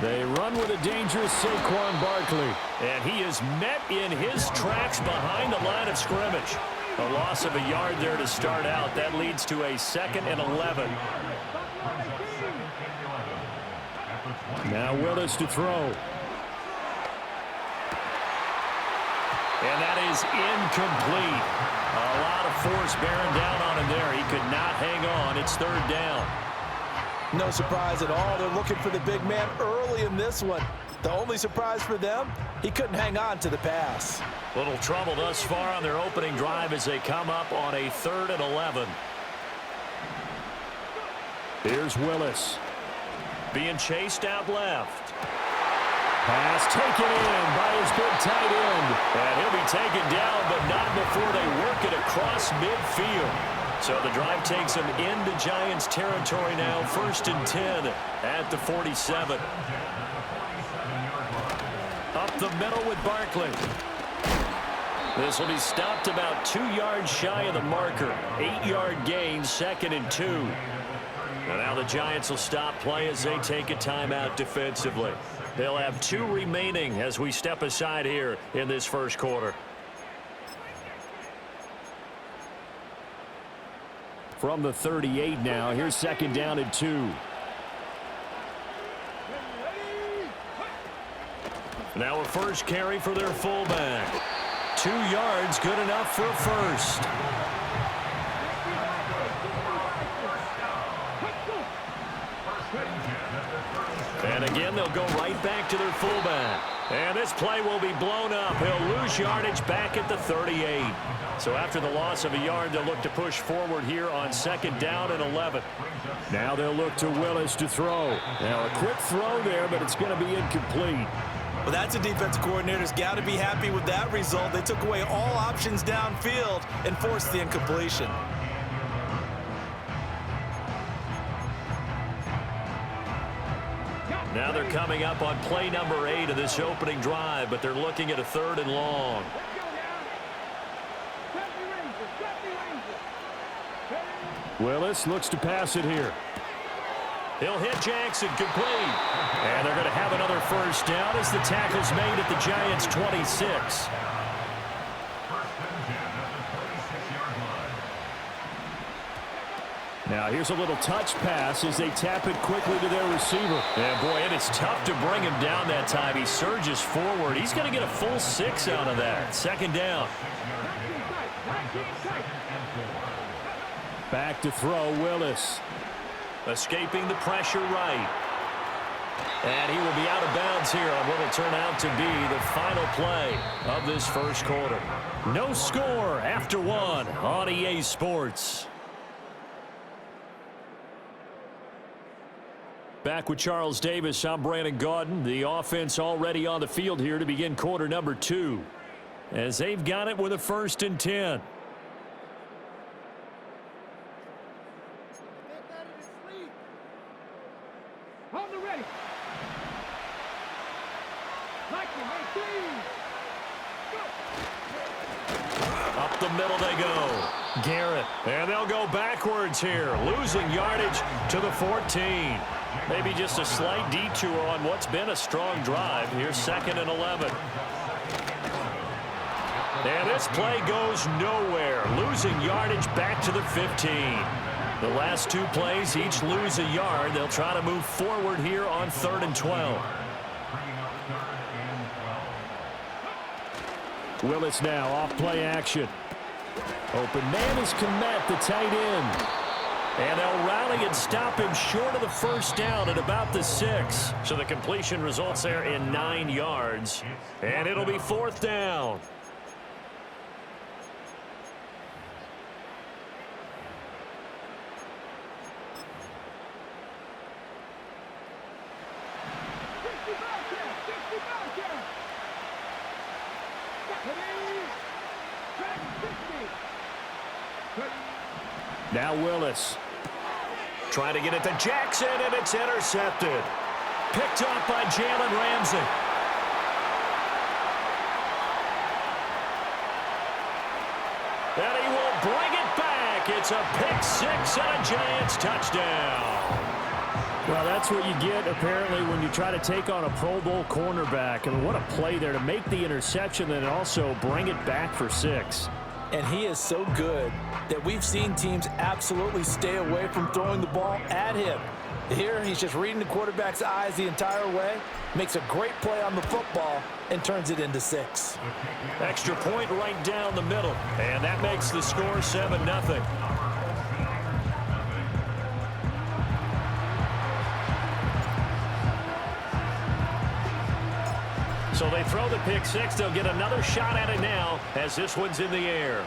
They run with a dangerous Saquon Barkley. And he is met in his tracks behind the line of scrimmage. A loss of a yard there to start out. That leads to a 2nd and 11. Now Willis to throw. And that is incomplete. A lot of force bearing down on him there. He could not hang on. It's 3rd down. No surprise at all. They're looking for the big man early in this one. The only surprise for them, he couldn't hang on to the pass. Little trouble thus far on their opening drive as they come up on a 3rd and 11. Here's Willis. Being chased out left. Pass taken in by his big tight end. And he'll be taken down, but not before they work it across midfield. So the drive takes them into Giants territory now. 1st and 10 at the 47. Up the middle with Barkley. This will be stopped about 2 yards shy of the marker. 8-yard gain, 2nd and 2. And now the Giants will stop play as they take a timeout defensively. They'll have 2 remaining as we step aside here in this first quarter. From the 38 now, here's 2nd down and 2. Now a first carry for their fullback. 2 yards, good enough for a first. And again, they'll go right back to their fullback. And this play will be blown up. He'll lose yardage back at the 38. So after the loss of a yard, they'll look to push forward here on 2nd down and 11. Now they'll look to Willis to throw. Now a quick throw there, but it's going to be incomplete. Well, that's a defensive coordinator's got to be happy with that result. They took away all options downfield and forced the incompletion. Now they're coming up on play number 8 of this opening drive, but they're looking at a 3rd and long. Willis looks to pass it here. He'll hit Jackson, complete. And they're going to have another first down as the tackle's made at the Giants' 26. Now here's a little touch pass as they tap it quickly to their receiver. And boy, it is tough to bring him down that time. He surges forward. He's going to get a full 6 out of that. 2nd down. Back to throw, Willis. Escaping the pressure right. And he will be out of bounds here on what will turn out to be the final play of this first quarter. No score after 1 on EA Sports. Back with Charles Davis, I'm Brandon Gaudin. The offense already on the field here to begin quarter number 2. As they've got it with a 1st and 10. Up the middle they go. Garrett. And they'll go backwards here. Losing yardage to the 14. Maybe just a slight detour on what's been a strong drive. Here's 2nd and 11. And this play goes nowhere. Losing yardage back to the 15. The last 2 plays each lose a yard. They'll try to move forward here on 3rd and 12. Willis now off play action. Open man is Kmet, the tight end. And they'll rally and stop him short of the first down at about the 6. So the completion results there in 9 yards. And it'll be 4th down. Now Willis. Trying to get it to Jackson, and it's intercepted. Picked off by Jalen Ramsey. And he will bring it back. It's a pick 6 and a Giants touchdown. Well, that's what you get, apparently, when you try to take on a Pro Bowl cornerback. I mean, what a play there to make the interception and also bring it back for 6. And he is so good that we've seen teams absolutely stay away from throwing the ball at him. Here, he's just reading the quarterback's eyes the entire way, makes a great play on the football, and turns it into 6. Extra point right down the middle, and that makes the score 7-0. So they throw the pick 6. They'll get another shot at it now as this one's in the air.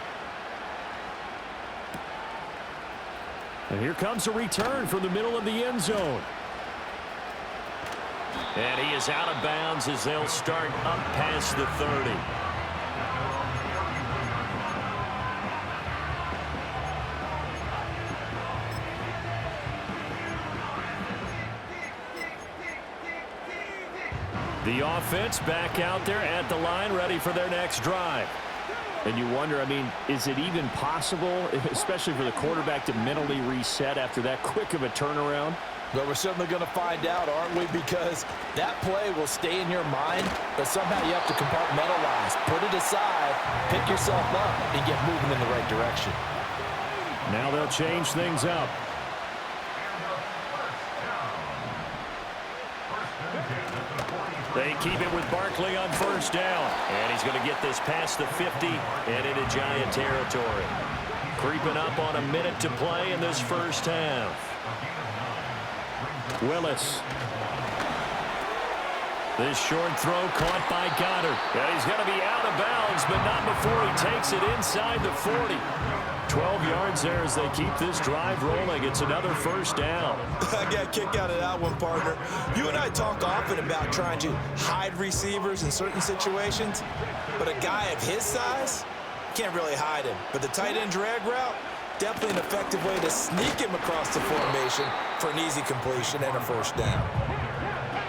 And here comes a return from the middle of the end zone. And he is out of bounds as they'll start up past the 30. The offense back out there at the line, ready for their next drive. And you wonder, I mean, is it even possible, especially for the quarterback, to mentally reset after that quick of a turnaround? Well, we're certainly going to find out, aren't we? Because that play will stay in your mind, but somehow you have to compartmentalize. Put it aside, pick yourself up, and get moving in the right direction. Now they'll change things up. They keep it with Barkley on first down. And he's going to get this past the 50 and into Giant territory. Creeping up on a minute to play in this first half. Willis. This short throw caught by Goddard. And he's going to be out of bounds, but not before he takes it inside the 40. 12 yards there as they keep this drive rolling. It's another first down. I got a kick out of that one, partner. You and I talk often about trying to hide receivers in certain situations, but a guy of his size can't really hide him. But the tight end drag route, definitely an effective way to sneak him across the formation for an easy completion and a first down.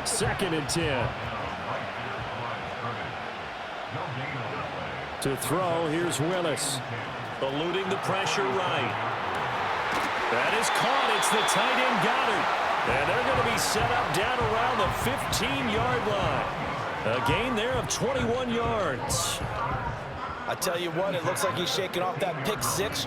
2nd and 10. To throw, here's Willis. Eluding the pressure right. That is caught. It's the tight end Goddard. And they're going to be set up down around the 15-yard line. A gain there of 21 yards. I tell you what, it looks like he's shaking off that pick 6.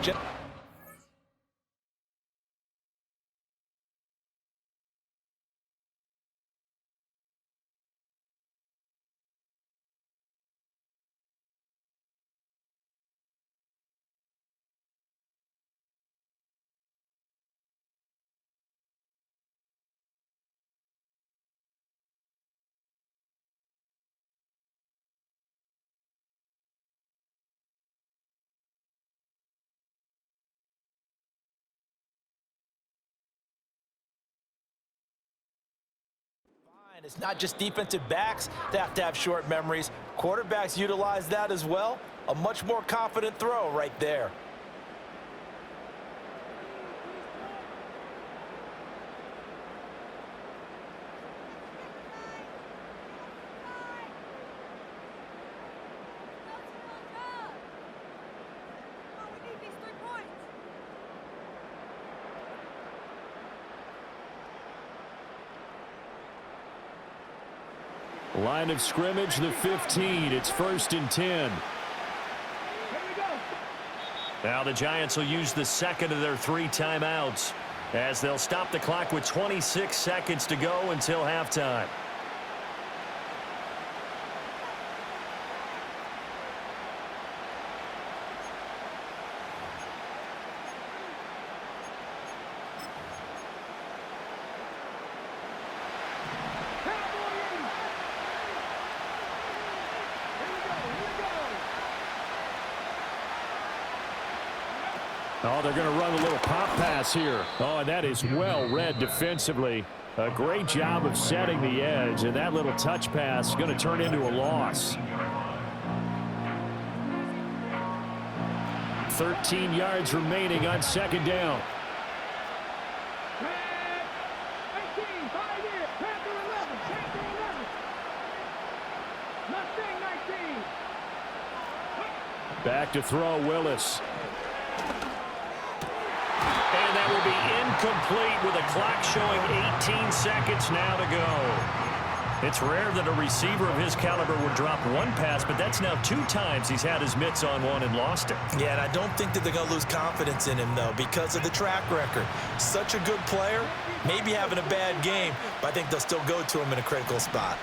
It's not just defensive backs that have short memories. Quarterbacks utilize that as well. A much more confident throw right there. Line of scrimmage, the 15. It's 1st and 10. Now the Giants will use the second of their 3 timeouts as they'll stop the clock with 26 seconds to go until halftime. Oh, they're going to run a little pop pass here. Oh, and that is well read defensively. A great job of setting the edge, and that little touch pass is going to turn into a loss. 13 yards remaining on 2nd down. Back to throw, Willis. And that will be incomplete with a clock showing 18 seconds now to go. It's rare that a receiver of his caliber would drop one pass, but that's now 2 times he's had his mitts on one and lost it. Yeah, and I don't think that they're going to lose confidence in him, though, because of the track record. Such a good player, maybe having a bad game, but I think they'll still go to him in a critical spot.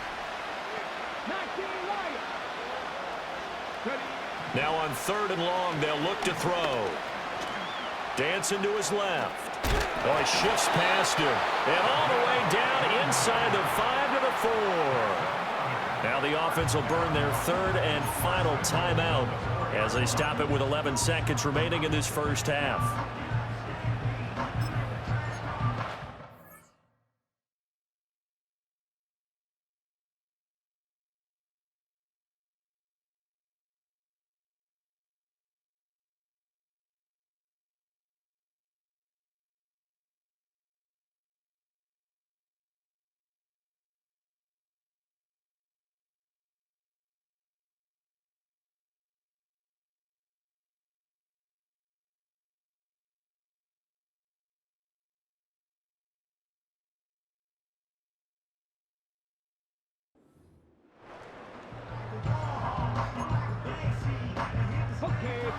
Now on 3rd and long, they'll look to throw. Dancing to his left. Oh, he shifts past him. And all the way down inside the 5 to the 4. Now the offense will burn their 3rd and final timeout as they stop it with 11 seconds remaining in this first half.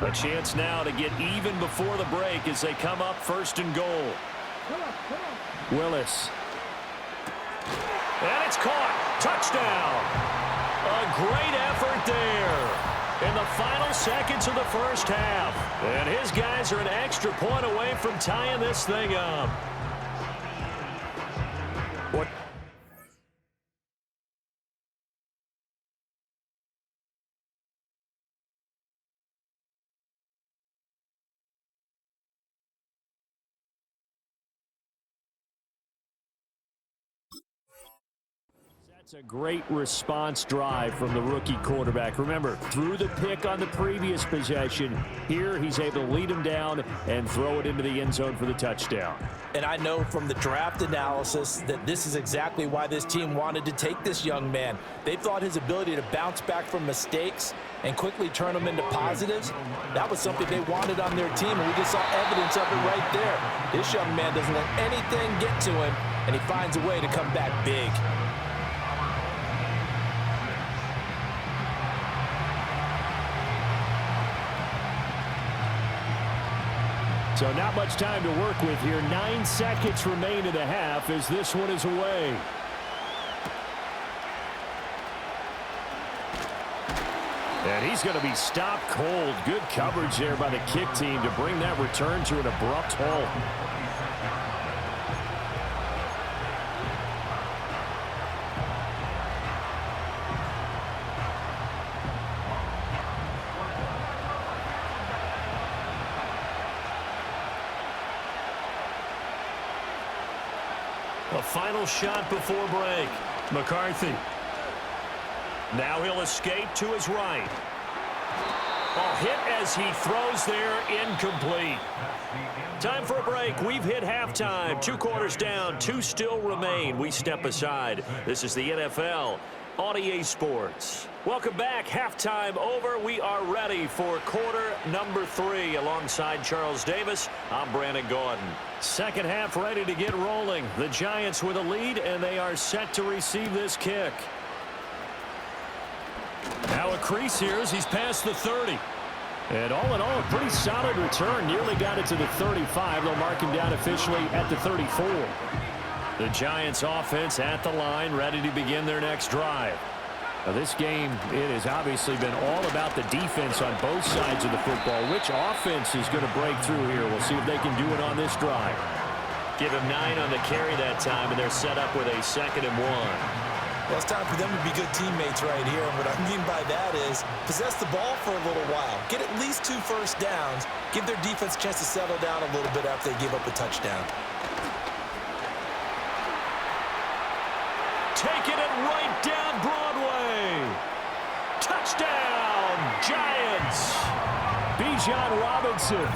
A chance now to get even before the break as they come up 1st and goal. Willis. And it's caught. Touchdown. A great effort there in the final seconds of the first half. And his guys are an extra point away from tying this thing up. What? That's a great response drive from the rookie quarterback. Remember, threw the pick on the previous possession. Here, he's able to lead him down and throw it into the end zone for the touchdown. And I know from the draft analysis that this is exactly why this team wanted to take this young man. They thought his ability to bounce back from mistakes and quickly turn them into positives, that was something they wanted on their team, and we just saw evidence of it right there. This young man doesn't let anything get to him, and he finds a way to come back big. So not much time to work with here. 9 seconds remain in the half as this one is away. And he's going to be stopped cold. Good coverage there by the kick team to bring that return to an abrupt halt. A final shot before break. McCarthy. Now he'll escape to his right. Oh, hit as he throws there, incomplete. Time for a break. We've hit halftime. 2 quarters down, 2 still remain. We step aside. This is the NFL on EA Sports. Welcome back. Halftime over. We are ready for quarter number 3. Alongside Charles Davis, I'm Brandon Gordon. Second half ready to get rolling. The Giants with a lead, and they are set to receive this kick. Now a crease here as he's past the 30. And all in all, a pretty solid return. Nearly got it to the 35. They'll mark him down officially at the 34. The Giants offense at the line, ready to begin their next drive. Now this game, it has obviously been all about the defense on both sides of the football. Which offense is going to break through here? We'll see if they can do it on this drive. Give him 9 on the carry that time, and they're set up with a 2nd and 1. Well, it's time for them to be good teammates right here. And what I mean by that is possess the ball for a little while. Get at least 2 first downs. Give their defense a chance to settle down a little bit after they give up a touchdown. Taking it right down Broadway. Touchdown, Giants. Bijan Robinson,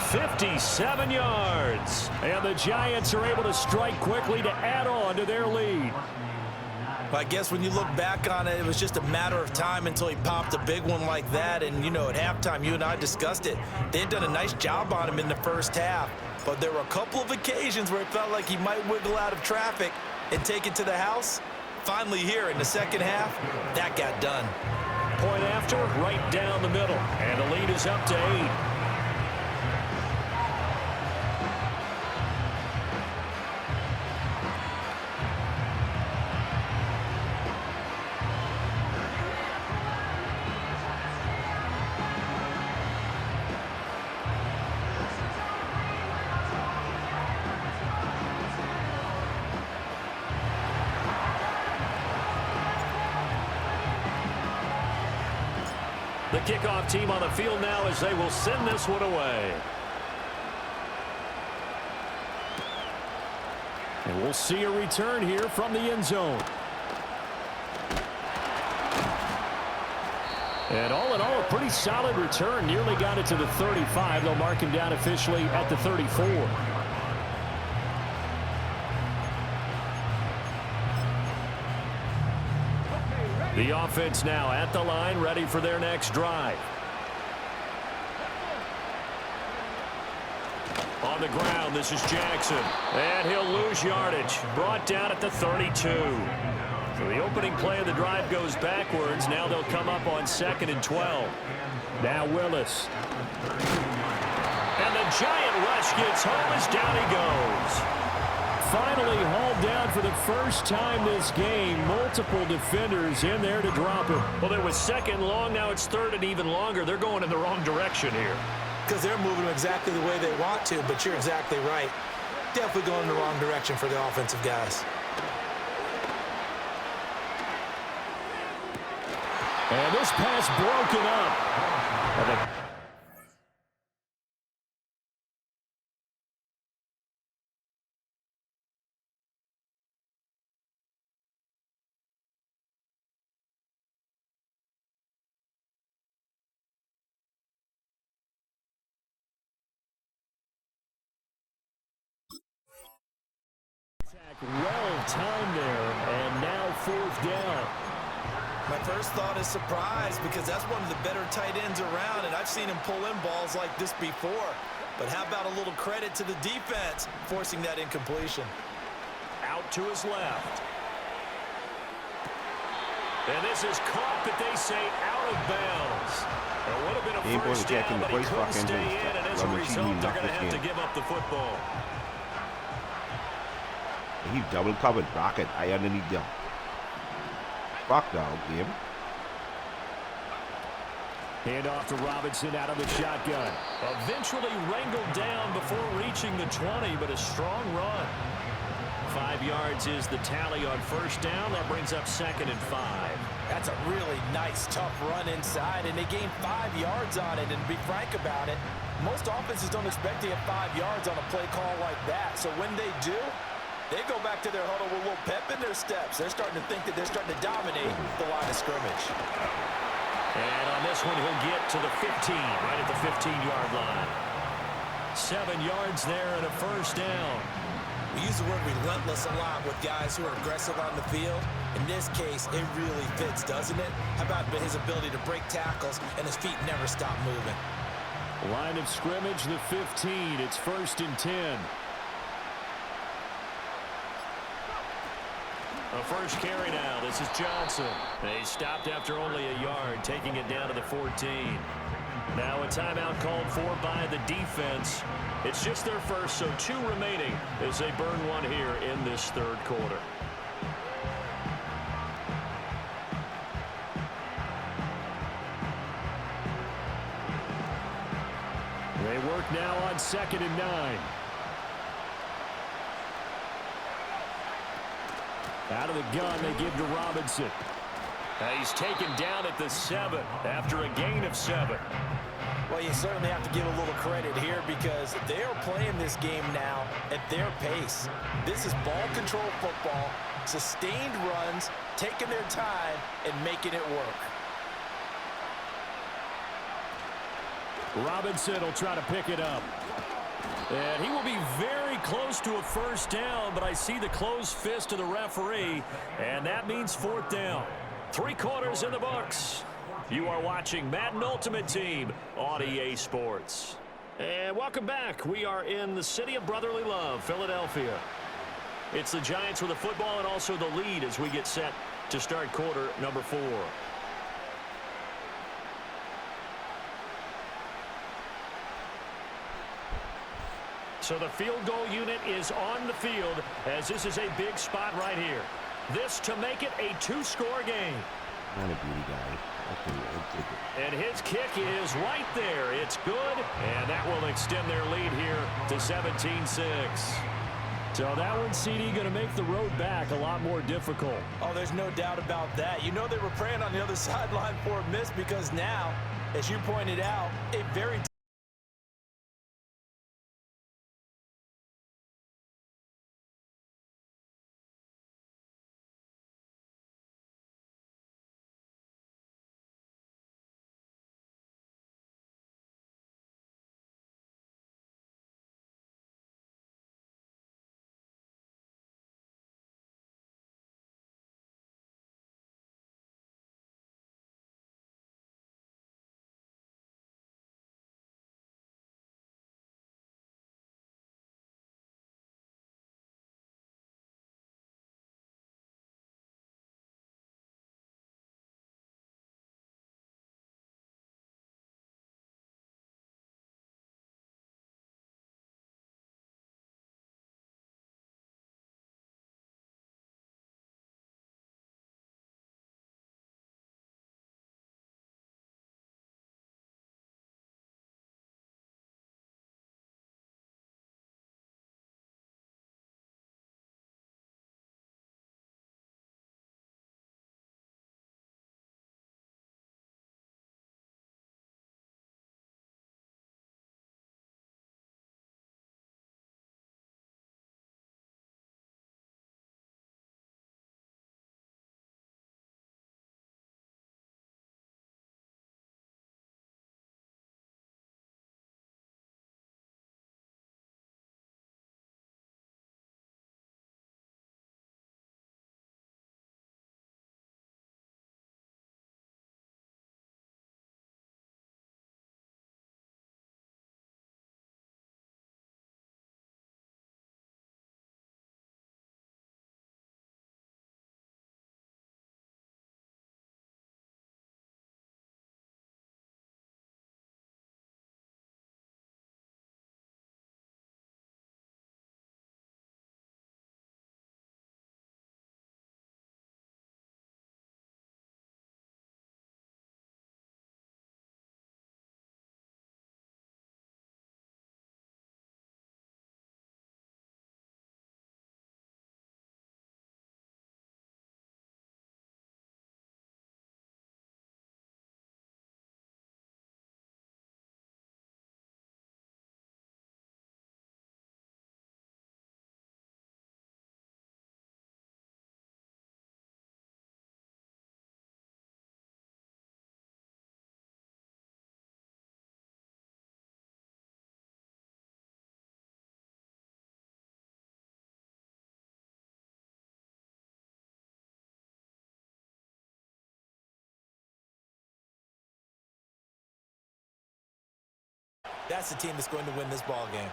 57 yards. And the Giants are able to strike quickly to add on to their lead. I guess when you look back on it, it was just a matter of time until he popped a big one like that. And, you know, at halftime, you and I discussed it. They had done a nice job on him in the first half. but there were a couple of occasions where it felt like he might wiggle out of traffic and take it to the house. Finally here in the second half, that got done. Point after, right down the middle, and the lead is up to 8. The kickoff team on the field now as they will send this one away. And we'll see a return here from the end zone. And all in all, a pretty solid return. Nearly got it to the 35. They'll mark him down officially at the 34. The offense now at the line, ready for their next drive. On the ground, this is Jackson. And he'll lose yardage. Brought down at the 32. So the opening play of the drive goes backwards. Now they'll come up on 2nd and 12. Now Willis. And the giant rush gets home as down he goes. Finally hauled down for the first time this game. Multiple defenders in there to drop him. Well, it was 2nd long. Now it's 3rd and even longer. They're going in the wrong direction here. Because they're moving exactly the way they want to, but you're exactly right. Definitely going in the wrong direction for the offensive guys. And this pass broken up. Well timed there, and now 4th down. My first thought is surprise because that's one of the better tight ends around, and I've seen him pull in balls like this before. But how about a little credit to the defense forcing that incompletion? Out to his left. And this is caught, but they say out of bounds. It would have been a first down, but he couldn't stay in, and as a result, they're going to have to give up the football. He double covered Rocket. I underneath them. Fuck dog game. Hand off to Robinson out of the shotgun. Eventually wrangled down before reaching the 20, but a strong run. 5 yards is the tally on first down. That brings up 2nd and 5. That's a really nice, tough run inside, and they gained 5 yards on it. And to be frank about it, most offenses don't expect to get 5 yards on a play call like that. So when they do, they go back to their huddle with a little pep in their steps. They're starting to think that they're starting to dominate the line of scrimmage. And on this one, he'll get to the 15, right at the 15-yard line. 7 yards there and a first down. We use the word relentless a lot with guys who are aggressive on the field. In this case, it really fits, doesn't it? How about his ability to break tackles and his feet never stop moving? Line of scrimmage, the 15. It's 1st and 10. A first carry now. This is Johnson. They stopped after only a yard, taking it down to the 14. Now a timeout called for by the defense. It's just their first, so 2 remaining as they burn one here in this 3rd quarter. They work now on 2nd and 9. Out of the gun, they give to Robinson. He's taken down at the 7 after a gain of 7. Well, you certainly have to give a little credit here because they are playing this game now at their pace. This is ball control football, sustained runs, taking their time, and making it work. Robinson will try to pick it up. And he will be very close to a first down, but I see the closed fist of the referee, and that means 4th down. 3 quarters in the books. You are watching Madden Ultimate Team on EA Sports. And welcome back. We are in the city of brotherly love, Philadelphia. It's the Giants with the football and also the lead as we get set to start quarter number 4. So the field goal unit is on the field as this is a big spot right here. This to make it a 2-score game. Not a beauty guy. Okay, I'll take it. And his kick is right there. It's good, and that will extend their lead here to 17-6. So that one, CD, going to make the road back a lot more difficult. Oh, there's no doubt about that. You know they were praying on the other sideline for a miss because now, as you pointed out, a very that's the team that's going to win this ball game.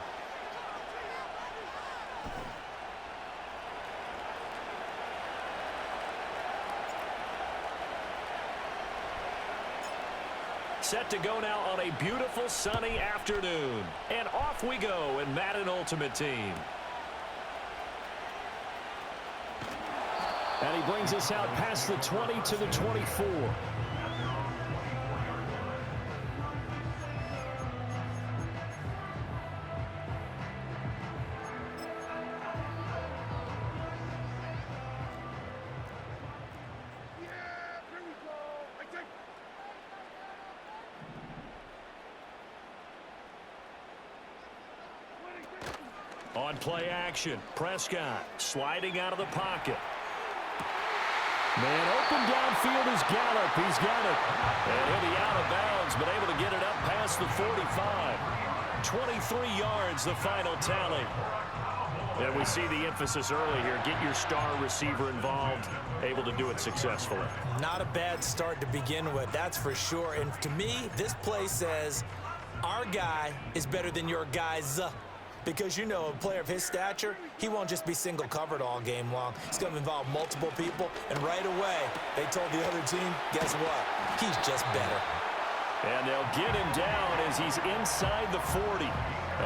Set to go now on a beautiful sunny afternoon. And off we go in Madden Ultimate Team. And he brings us out past the 20 to the 24. On play action, Prescott sliding out of the pocket. Man open downfield is Gallup. He's got it. And he'll be out of bounds, but able to get it up past the 45. 23 yards, the final tally. And we see the emphasis early here. Get your star receiver involved. Able to do it successfully. Not a bad start to begin with, that's for sure. And to me, this play says, Our guy is better than your guys. Because, you know, a player of his stature, he won't just be single covered all game long. It's going to involve multiple people, and right away, they told the other team, guess what? He's just better. And they'll get him down as he's inside the 40.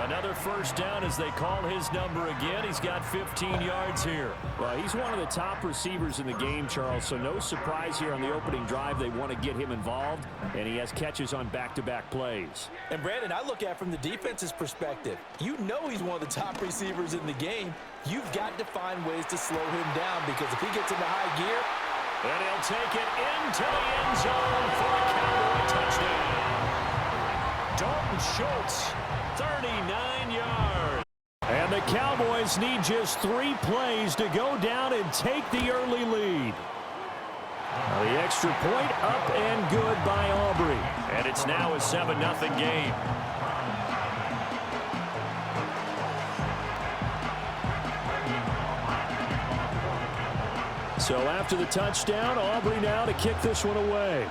Another first down as they call his number again. He's got 15 yards here. Well, he's one of the top receivers in the game, Charles, so no surprise here on the opening drive. They want to get him involved, and he has catches on back-to-back plays. And, Brandon, I look at it from the defense's perspective. You know he's one of the top receivers in the game. You've got to find ways to slow him down because if he gets into high gear, and he'll take it into the end zone for a Cowboy touchdown. Dalton Schultz, 39 yards. And the Cowboys need just 3 plays to go down and take the early lead. The extra point up and good by Aubrey. And it's now a 7-0 game. So after the touchdown, Aubrey now to kick this one away.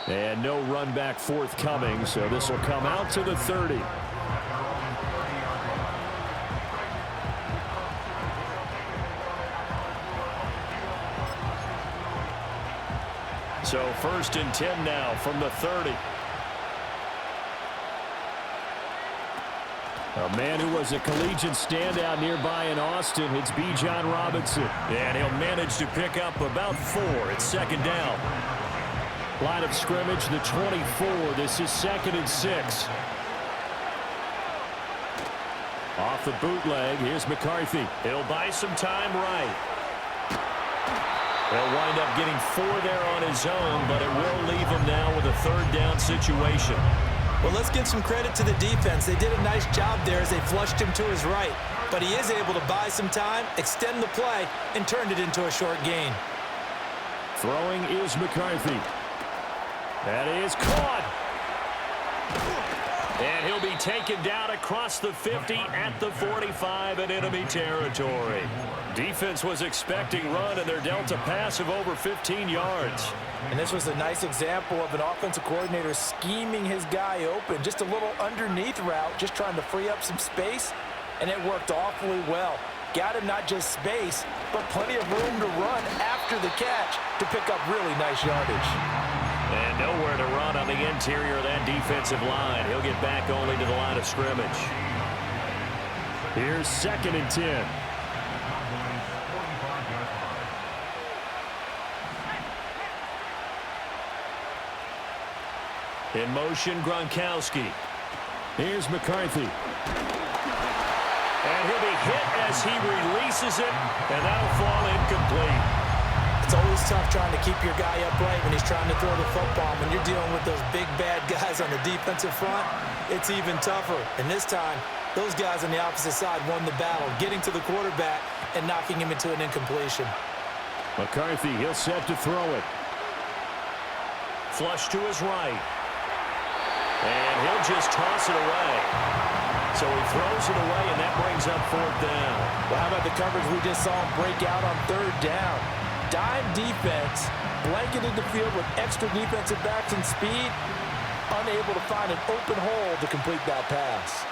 And no run back forthcoming, so this will come out to the 30. So 1st and 10 now from the 30. A man who was a collegiate standout nearby in Austin, it's Bijan Robinson. And he'll manage to pick up about 4 at 2nd down. Line of scrimmage, the 24. This is 2nd and 6. Off the bootleg, here's McCarthy. He'll buy some time right. He'll wind up getting 4 there on his own, but it will leave him now with a 3rd down situation. well, let's give some credit to the defense. They did a nice job there as they flushed him to his right. But he is able to buy some time, extend the play, and turned it into a short gain. Throwing is McCarthy. That is caught. And he'll be taken down across the 50 at the 45 in enemy territory. Defense was expecting run, and they're dealt a pass of over 15 yards. And this was a nice example of an offensive coordinator scheming his guy open. Just a little underneath route, just trying to free up some space, and it worked awfully well. Got him not just space, but plenty of room to run after the catch to pick up really nice yardage. And nowhere to run on the interior of that defensive line. He'll get back only to the line of scrimmage. Here's 2nd and 10. In motion, Gronkowski. Here's McCarthy. And he'll be hit as he releases it, and that'll fall incomplete. It's always tough trying to keep your guy upright when he's trying to throw the football. When you're dealing with those big, bad guys on the defensive front, it's even tougher. And this time, those guys on the opposite side won the battle, getting to the quarterback and knocking him into an incompletion. McCarthy, he'll set to throw it. Flush to his right. And he'll just toss it away. So he throws it away, and that brings up 4th down. Well, how about the coverage we just saw him break out on 3rd down? Dime defense, blanketed the field with extra defensive backs and speed, unable to find an open hole to complete that pass.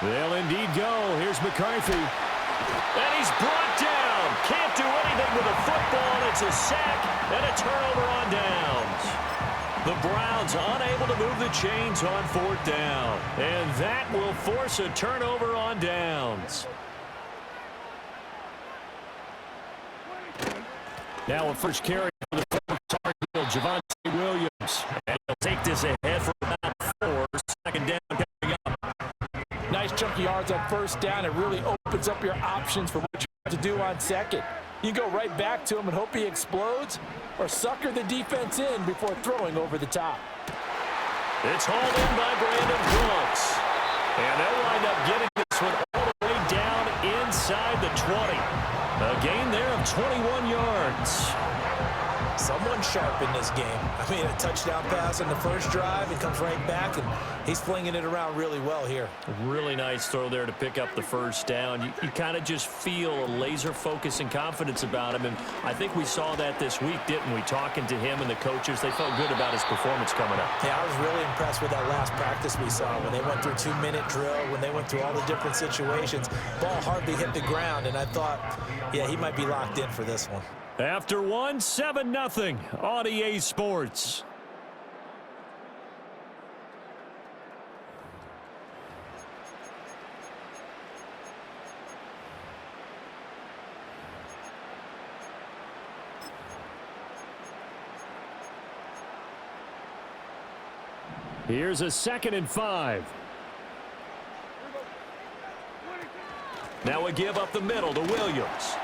They'll indeed go. Here's McCarthy. And he's brought down. Can't do anything with the football. It's a sack and a turnover on downs. The Browns unable to move the chains on 4th down. And that will force a turnover on downs. Now a first carry for the former Tar Heel, Javonte Williams. And he'll take this ahead for about 4. 2nd down coming up. Nice chunky yards on 1st down. It really opens up your options for what you have to do on 2nd. You go right back to him and hope he explodes, or sucker the defense in before throwing over the top. It's hauled in by Brandon Brooks. And they'll wind up getting this one all the way down inside the 20. A gain there of 21 yards. Someone sharp in this game. I mean, a touchdown pass on the first drive and comes right back, and he's flinging it around really well here. Really nice throw there to pick up the first down. You kind of just feel a laser focus and confidence about him, and I think we saw that this week, didn't we? Talking to him and the coaches, they felt good about his performance coming up. Yeah, I was really impressed with that last practice we saw when they went through 2-minute drill, when they went through all the different situations. Ball hardly hit the ground, and I thought, yeah, he might be locked in for this one. After one, 7-0 on EA Sports. Here's a 2nd and 5. Now a give up the middle to Williams.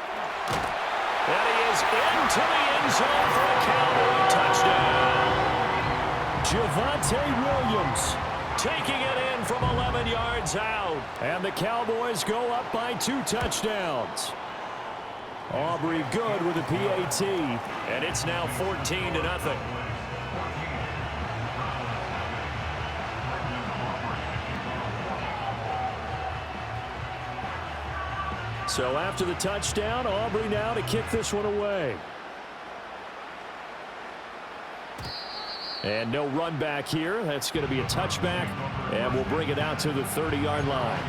And he is into the end zone for a Cowboy touchdown. Javonte Williams taking it in from 11 yards out. And the Cowboys go up by 2 touchdowns. Aubrey good with a PAT. And it's now 14-0. So after the touchdown, Aubrey now to kick this one away. And no run back here. That's going to be a touchback, and we'll bring it out to the 30-yard line.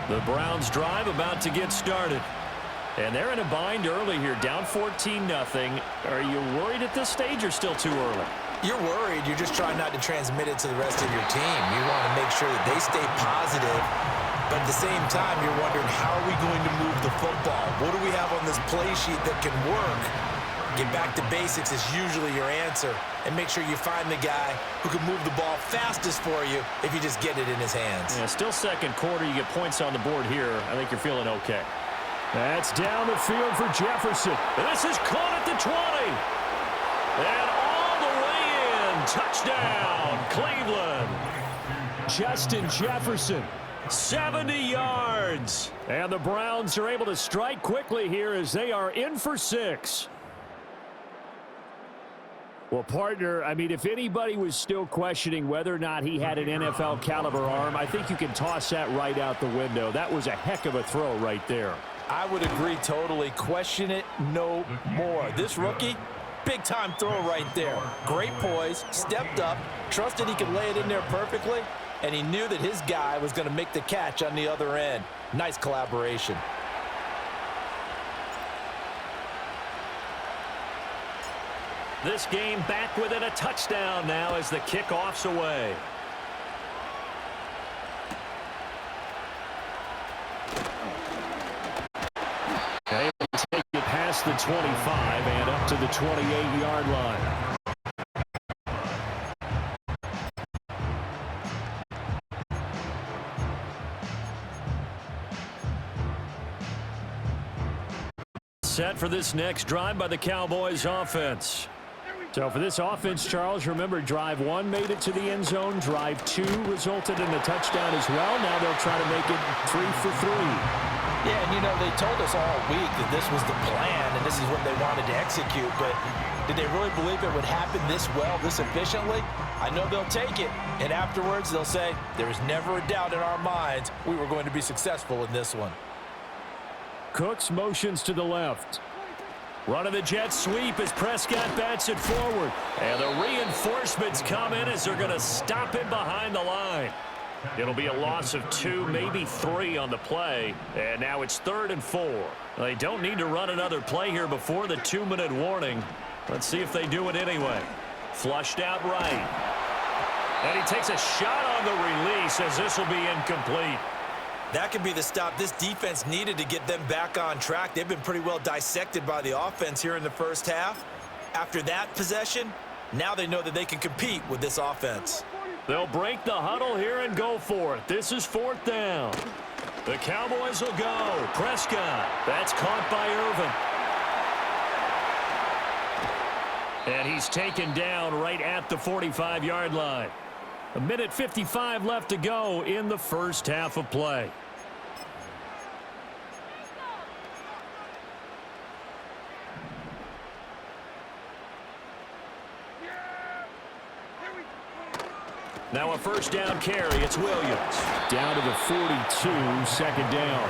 The Browns drive about to get started. And they're in a bind early here, down 14-0. Are you worried at this stage or still too early? You're worried. You're just trying not to transmit it to the rest of your team. You want to make sure that they stay positive, but at the same time, you're wondering, how are we going to move the football? What do we have on this play sheet that can work? Get back to basics is usually your answer, and make sure you find the guy who can move the ball fastest for you if you just get it in his hands. Yeah, still second quarter. You get points on the board here. I think you're feeling okay. That's down the field for Jefferson. This is caught at the 20. And all the way in. Touchdown, Cleveland. Justin Jefferson. 70 yards. And the Browns are able to strike quickly here as they are in for 6. Well, partner, I mean, if anybody was still questioning whether or not he had an NFL caliber arm, I think you can toss that right out the window. That was a heck of a throw right there. I would agree totally. Question it no more. This rookie, big-time throw right there. Great poise, stepped up, trusted he could lay it in there perfectly, and he knew that his guy was going to make the catch on the other end. Nice collaboration. This game back within a touchdown now as the kickoff's away. Able to take it past the 25 and up to the 28-yard line. Set for this next drive by the Cowboys offense. So for this offense, Charles, remember drive 1 made it to the end zone. Drive 2 resulted in a touchdown as well. Now they'll try to make it 3 for 3. Yeah, and you know, they told us all week that this was the plan and this is what they wanted to execute, but did they really believe it would happen this well, this efficiently? I know they'll take it, and afterwards they'll say, there was never a doubt in our minds we were going to be successful in this one. Cooks motions to the left. Run of the jet sweep as Prescott bats it forward. And the reinforcements come in as they're going to stop him behind the line. It'll be a loss of 2, maybe 3 on the play. And now it's 3rd and 4. They don't need to run another play here before the 2-minute warning. Let's see if they do it anyway. Flushed out right. And he takes a shot on the release as this will be incomplete. That could be the stop this defense needed to get them back on track. They've been pretty well dissected by the offense here in the first half. After that possession, now they know that they can compete with this offense. They'll break the huddle here and go for it. This is 4th down. The Cowboys will go. Prescott. That's caught by Irvin. And he's taken down right at the 45-yard line. A minute 55 left to go in the first half of play. Now a first down carry. It's Williams. Down to the 42, second down.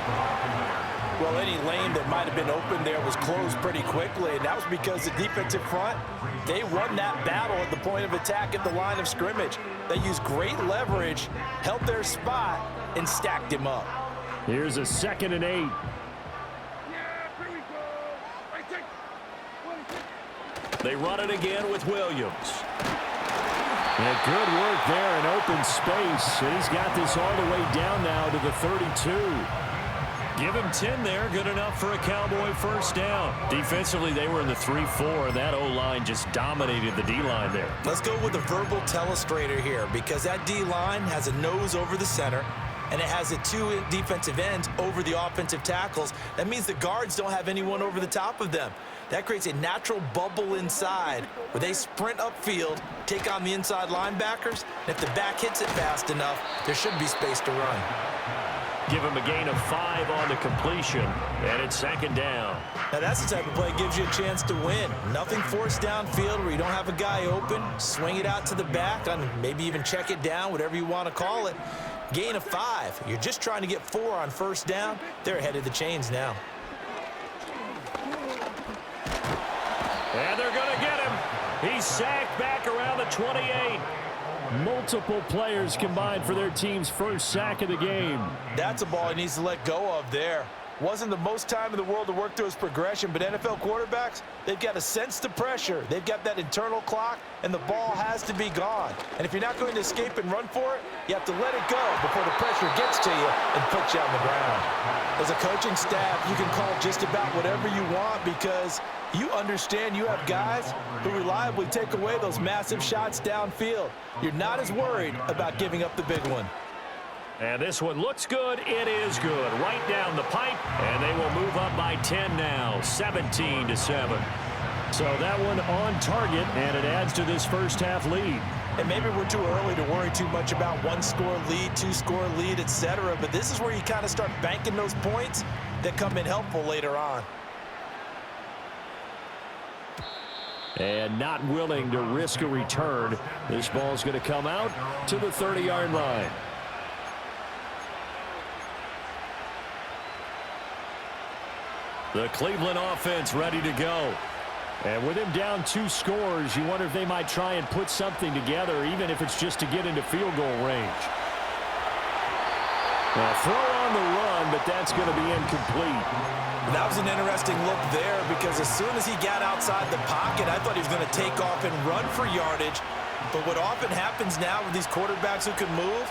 Well, any lane that might have been open there was closed pretty quickly, and that was because the defensive front, they won that battle at the point of attack at the line of scrimmage. They used great leverage, held their spot, and stacked him up. Here's a 2nd and 8. They run it again with Williams. And good work there in open space. And he's got this all the way down now to the 32. Give him 10 there. Good enough for a Cowboy first down. Defensively, they were in the 3-4, and that O-line just dominated the D-line there. Let's go with a verbal telestrator here, because that D-line has a nose over the center, and it has the 2 defensive ends over the offensive tackles. That means the guards don't have anyone over the top of them. That creates a natural bubble inside where they sprint upfield, take on the inside linebackers, and if the back hits it fast enough, there should be space to run. Give him a gain of 5 on the completion, and it's 2nd down. Now that's the type of play that gives you a chance to win. Nothing forced downfield where you don't have a guy open. Swing it out to the back, maybe even check it down, whatever you want to call it. Gain of 5. You're just trying to get 4 on first down. They're ahead of the chains now. And they're going to get him. He's sacked back around the 28. Multiple players combined for their team's first sack of the game. That's a ball he needs to let go of there. Wasn't the most time in the world to work through his progression, but NFL quarterbacks, they've got to sense the pressure. They've got that internal clock, and the ball has to be gone. And if you're not going to escape and run for it, you have to let it go before the pressure gets to you and puts you on the ground. As a coaching staff, you can call just about whatever you want because you understand you have guys who reliably take away those massive shots downfield. You're not as worried about giving up the big one. And this one looks good. It is good. Right down the pipe. And they will move up by 10 now. 17-7. So that one on target, and it adds to this first half lead. And maybe we're too early to worry too much about 1-score lead, 2-score lead, etc. But this is where you kind of start banking those points that come in helpful later on. And not willing to risk a return. This ball's going to come out to the 30-yard line. The Cleveland offense ready to go. And with him down 2 scores, you wonder if they might try and put something together, even if it's just to get into field goal range. Well, throw on the run, but that's going to be incomplete. That was an interesting look there because as soon as he got outside the pocket, I thought he was going to take off and run for yardage. But what often happens now with these quarterbacks who can move,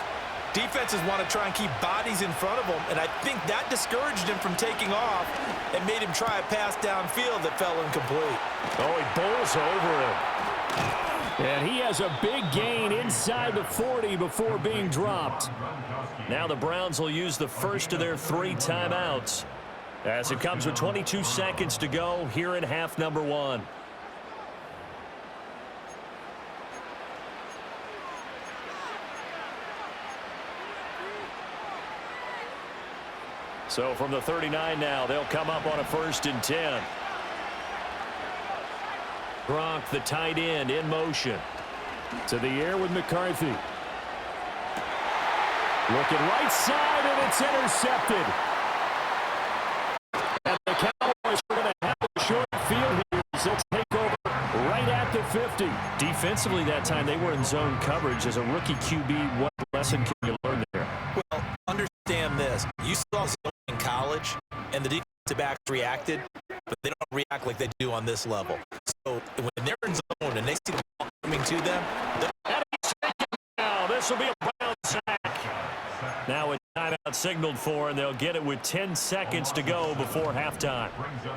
defenses want to try and keep bodies in front of them, and I think that discouraged him from taking off and made him try a pass downfield that fell incomplete. Oh, he bowls over him. And he has a big gain inside the 40 before being dropped. Now the Browns will use the first of their 3 timeouts as it comes with 22 seconds to go here in half number 1. So from the 39 now, they'll come up on a 1st and 10. Gronk, the tight end, in motion. To the air with McCarthy. Looking right side, and it's intercepted. And the Cowboys are going to have a short field here. So they'll take over right at the 50. Defensively that time, they were in zone coverage. As a rookie QB, what lesson can you learn there? Well, understand this. You saw zone in college, and the defensive backs reacted, but they don't react like they do on this level. So when they're in zone and they see the ball coming to them, now this will be a Brown sack. Now a timeout signaled for, and they'll get it with 10 seconds to go before halftime.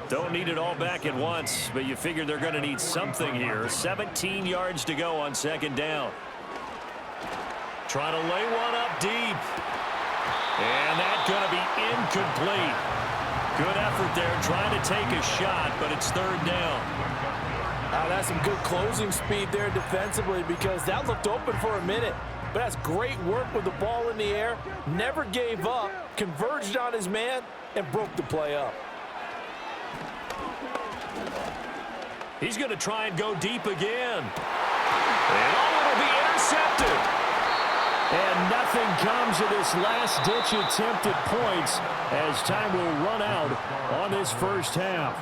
Don't need it all back at once, but you figure they're going to need something here. 17 yards to go on 2nd down. Trying to lay one up deep. And that's going to be incomplete. Good effort there, trying to take a shot, but it's 3rd down. That's some good closing speed there defensively because that looked open for a minute. but has great work with the ball in the air, never gave up, converged on his man, and broke the play up. He's going to try and go deep again. And it'll be intercepted. And nothing comes of this last-ditch attempt at points as time will run out on this first half.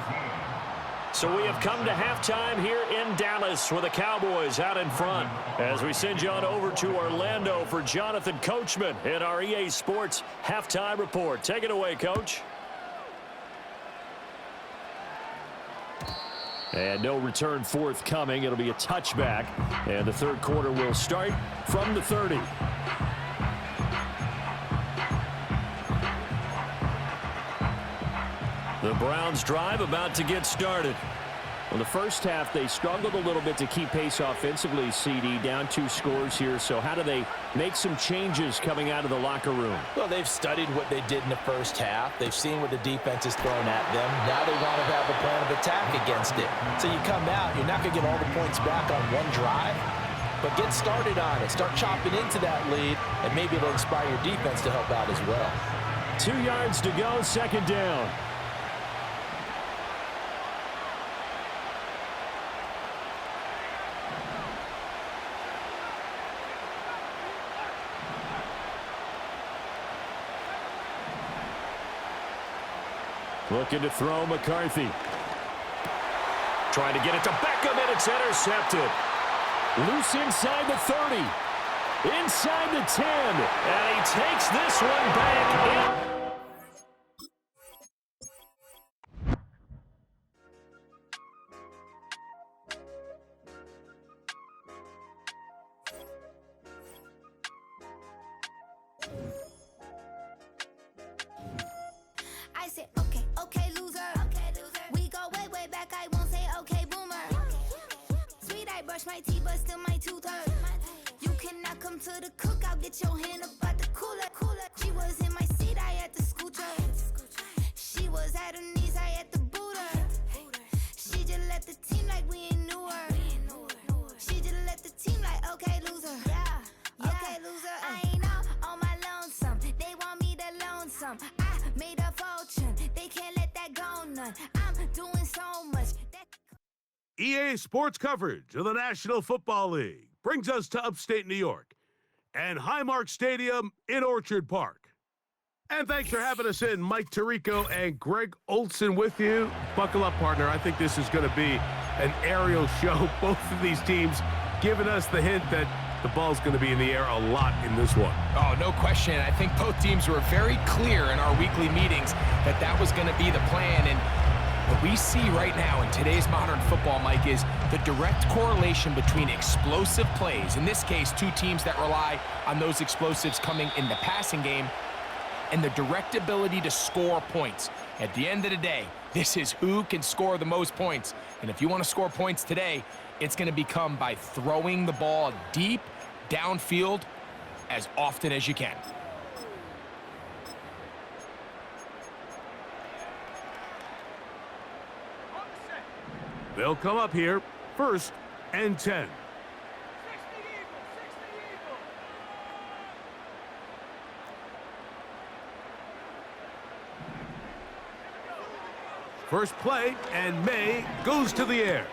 So we have come to halftime here in Dallas with the Cowboys out in front. As we send you on over to Orlando for Jonathan Coachman in our EA Sports Halftime Report. Take it away, Coach. And no return forthcoming. It'll be a touchback. And the third quarter will start from the 30. The Browns drive about to get started. Well, the first half, they struggled a little bit to keep pace offensively, CD, down 2 scores here. So how do they make some changes coming out of the locker room? Well, they've studied what they did in the first half. They've seen what the defense is throwing at them. Now they want to have a plan of attack against it. So you come out, you're not going to get all the points back on one drive, but get started on it. Start chopping into that lead, and maybe it'll inspire your defense to help out as well. 2 yards to go, second down. Looking to throw McCarthy. Trying to get it to Beckham, and it's intercepted. Loose inside the 30. Inside the 10. And he takes this one back in. I said, okay, loser. We go way back, I won't say okay, boomer. Sweet, I brush my teeth, but still my tooth hurt. You cannot come to the cookout, get your hand up out the cooler. She was in my seat, I had to scoot her. She was at her knees, I had to boot her. She just left the team like we ain't knew her. She just left the team like, okay, loser. Okay, loser. I ain't out on my lonesome. They want me to loan some. I made a fortune. They can't let that go none. I'm doing so much. EA Sports coverage of the National Football League brings us to upstate New York and Highmark Stadium in Orchard Park. And thanks for having us in, Mike Tirico and Greg Olson with you. Buckle up, partner. I think this is going to be an aerial show. Both of these teams giving us the hint that the ball's going to be in the air a lot in this one. Oh, no question. I think both teams were very clear in our weekly meetings that that was going to be the plan. And what we see right now in today's modern football, Mike, is the direct correlation between explosive plays, in this case, 2 teams that rely on those explosives coming in the passing game, and the direct ability to score points. At the end of the day, this is who can score the most points. And if you want to score points today, it's going to become by throwing the ball deep downfield as often as you can. They'll come up here, 1st and 10. First play, and May goes to the air.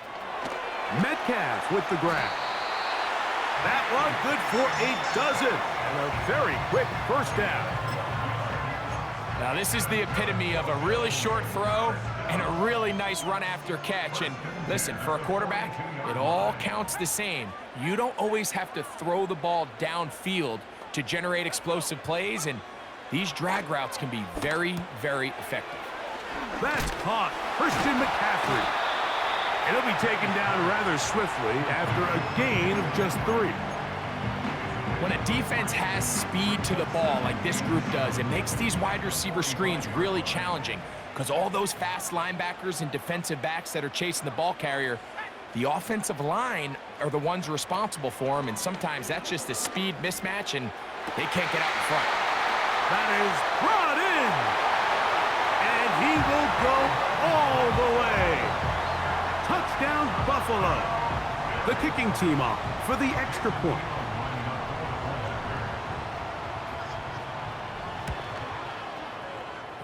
Metcalf with the grab. That one good for a dozen, and a very quick first down. Now, this is the epitome of a really short throw and a really nice run after catch. And listen, for a quarterback, it all counts the same. You don't always have to throw the ball downfield to generate explosive plays, and these drag routes can be very, very effective. That's caught. Christian McCaffrey. It'll be taken down rather swiftly after a gain of just 3. When a defense has speed to the ball like this group does, it makes these wide receiver screens really challenging because all those fast linebackers and defensive backs that are chasing the ball carrier, the offensive line are the ones responsible for them, and sometimes that's just a speed mismatch, and they can't get out in front. That is brought in, and he will go all the way. Touchdown, Buffalo. The kicking team off for the extra point.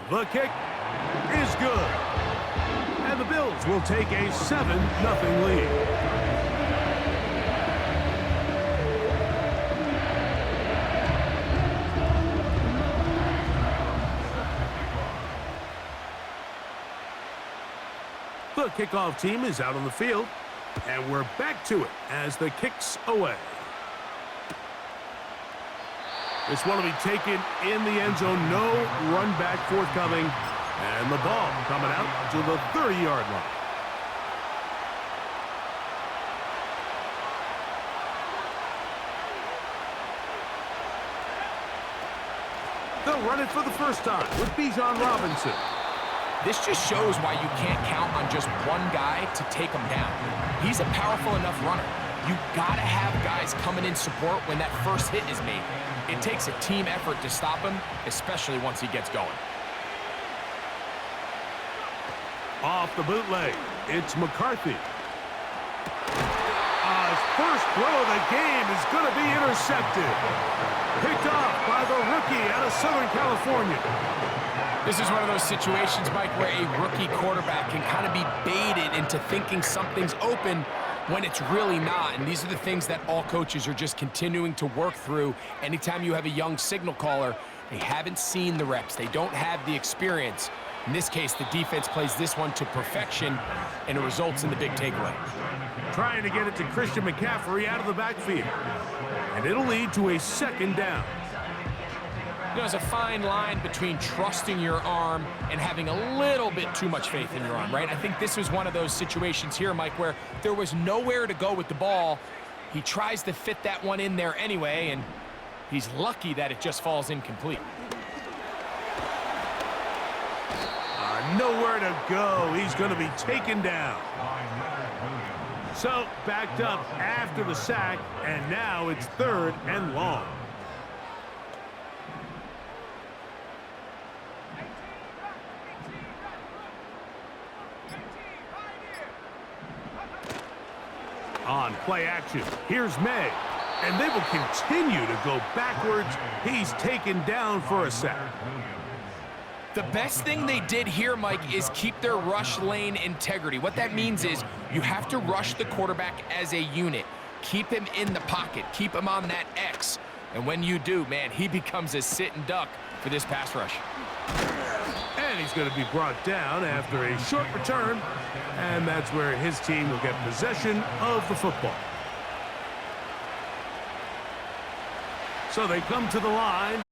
The kick is good. And the Bills will take a 7-0 lead. The kickoff team is out on the field, and we're back to it as the kick's away. This one will be taken in the end zone. No run back forthcoming, and the ball coming out to the 30-yard line. They'll run it for the first time with Bijan Robinson. This just shows why you can't count on just one guy to take him down. He's a powerful enough runner. You gotta have guys coming in support when that first hit is made. It takes a team effort to stop him, especially once he gets going. Off the bootleg, it's McCarthy. His first throw of the game is going to be intercepted. Picked off by the rookie out of Southern California. This is one of those situations, Mike, where a rookie quarterback can kind of be baited into thinking something's open when it's really not. And these are the things that all coaches are just continuing to work through. Anytime you have a young signal caller, they haven't seen the reps. They don't have the experience. In this case, the defense plays this one to perfection, and it results in the big takeaway. Trying to get it to Christian McCaffrey out of the backfield. And it'll lead to a second down. You know, there's a fine line between trusting your arm and having a little bit too much faith in your arm, right? I think this was one of those situations here, Mike, where there was nowhere to go with the ball. He tries to fit that one in there anyway, and he's lucky that it just falls incomplete. Nowhere to go. He's going to be taken down. So, backed up after the sack, and now it's 3rd and long. On play action, here's May, and they will continue to go backwards. He's taken down for a sack. The best thing they did here, Mike, is keep their rush lane integrity. What that means is you have to rush the quarterback as a unit. Keep him in the pocket. Keep him on that X. And when you do, man, he becomes a sit and duck for this pass rush. And he's going to be brought down after a short return, and that's where his team will get possession of the football. So they come to the line.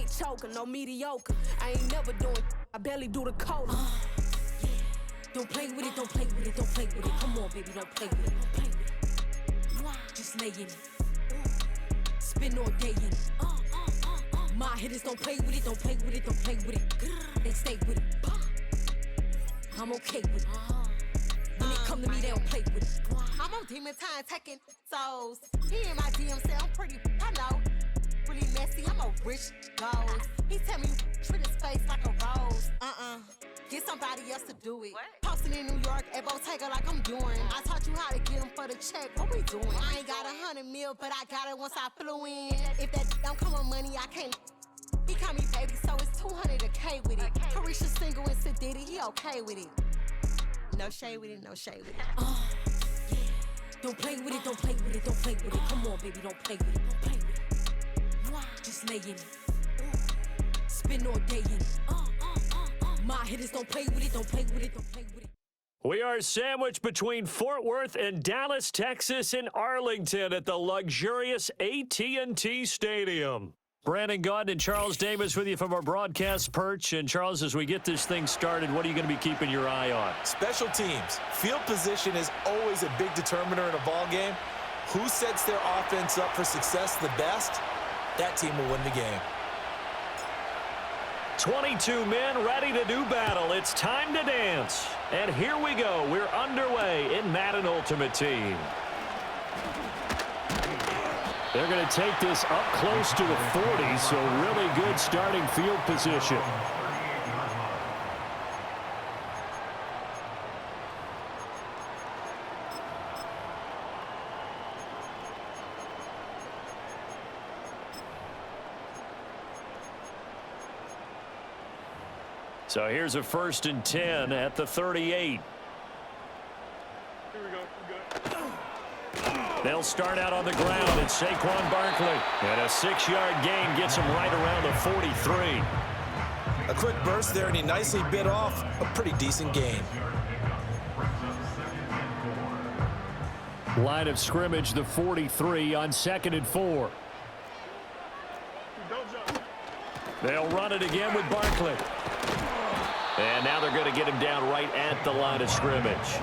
ain't choking, no mediocre. I ain't never doing, I barely do the code. Yeah. Don't play with it, don't play with it, don't play with it. Come on, baby, don't play with it, don't play with it. Just lay in it. Spin all day in it. My hitters don't play with it, don't play with it, don't play with it. They stay with it. I'm okay with it. When it come to me, they don't play with it. I'm on demon time taking souls. He in my DM say I'm pretty, I know. Really messy, I'm a rich ghost. He tell me treat his face like a rose. Get somebody else to do it. Posting in New York at Bottega like I'm doing. I taught you how to get him for the check. What we doing? I ain't got 100 mil, but I got it once I flew in. If that don't come with money, I can't. He call me baby, so it's 200 a K with it. Carisha single and Sid Diddy, he okay with it. No shade with it, no shade with it. Yeah. Don't play with it, don't play with it, don't play with it. Come on, baby, don't play with it, don't play with it. Just lay in it. Spin all day in it. My hitters don't play with it, don't play with it, don't play with it. We are sandwiched between Fort Worth and Dallas, Texas, and Arlington at the luxurious AT&T Stadium. Brandon Gaudin and Charles Davis with you from our broadcast perch. And, Charles, as we get this thing started, what are you going to be keeping your eye on? Special teams. Field position is always a big determiner in a ball game. Who sets their offense up for success the best, that team will win the game. 22 men ready to do battle. It's time to dance. And here we go. We're underway in Madden Ultimate Team. They're going to take this up close to the 40, so really good starting field position. So here's a 1st and 10 at the 38. They'll start out on the ground. It's Saquon Barkley. And a 6-yard gain gets him right around the 43. A quick burst there, and he nicely bit off a pretty decent gain. Line of scrimmage, the 43 on 2nd and 4. They'll run it again with Barkley. And now they're going to get him down right at the line of scrimmage.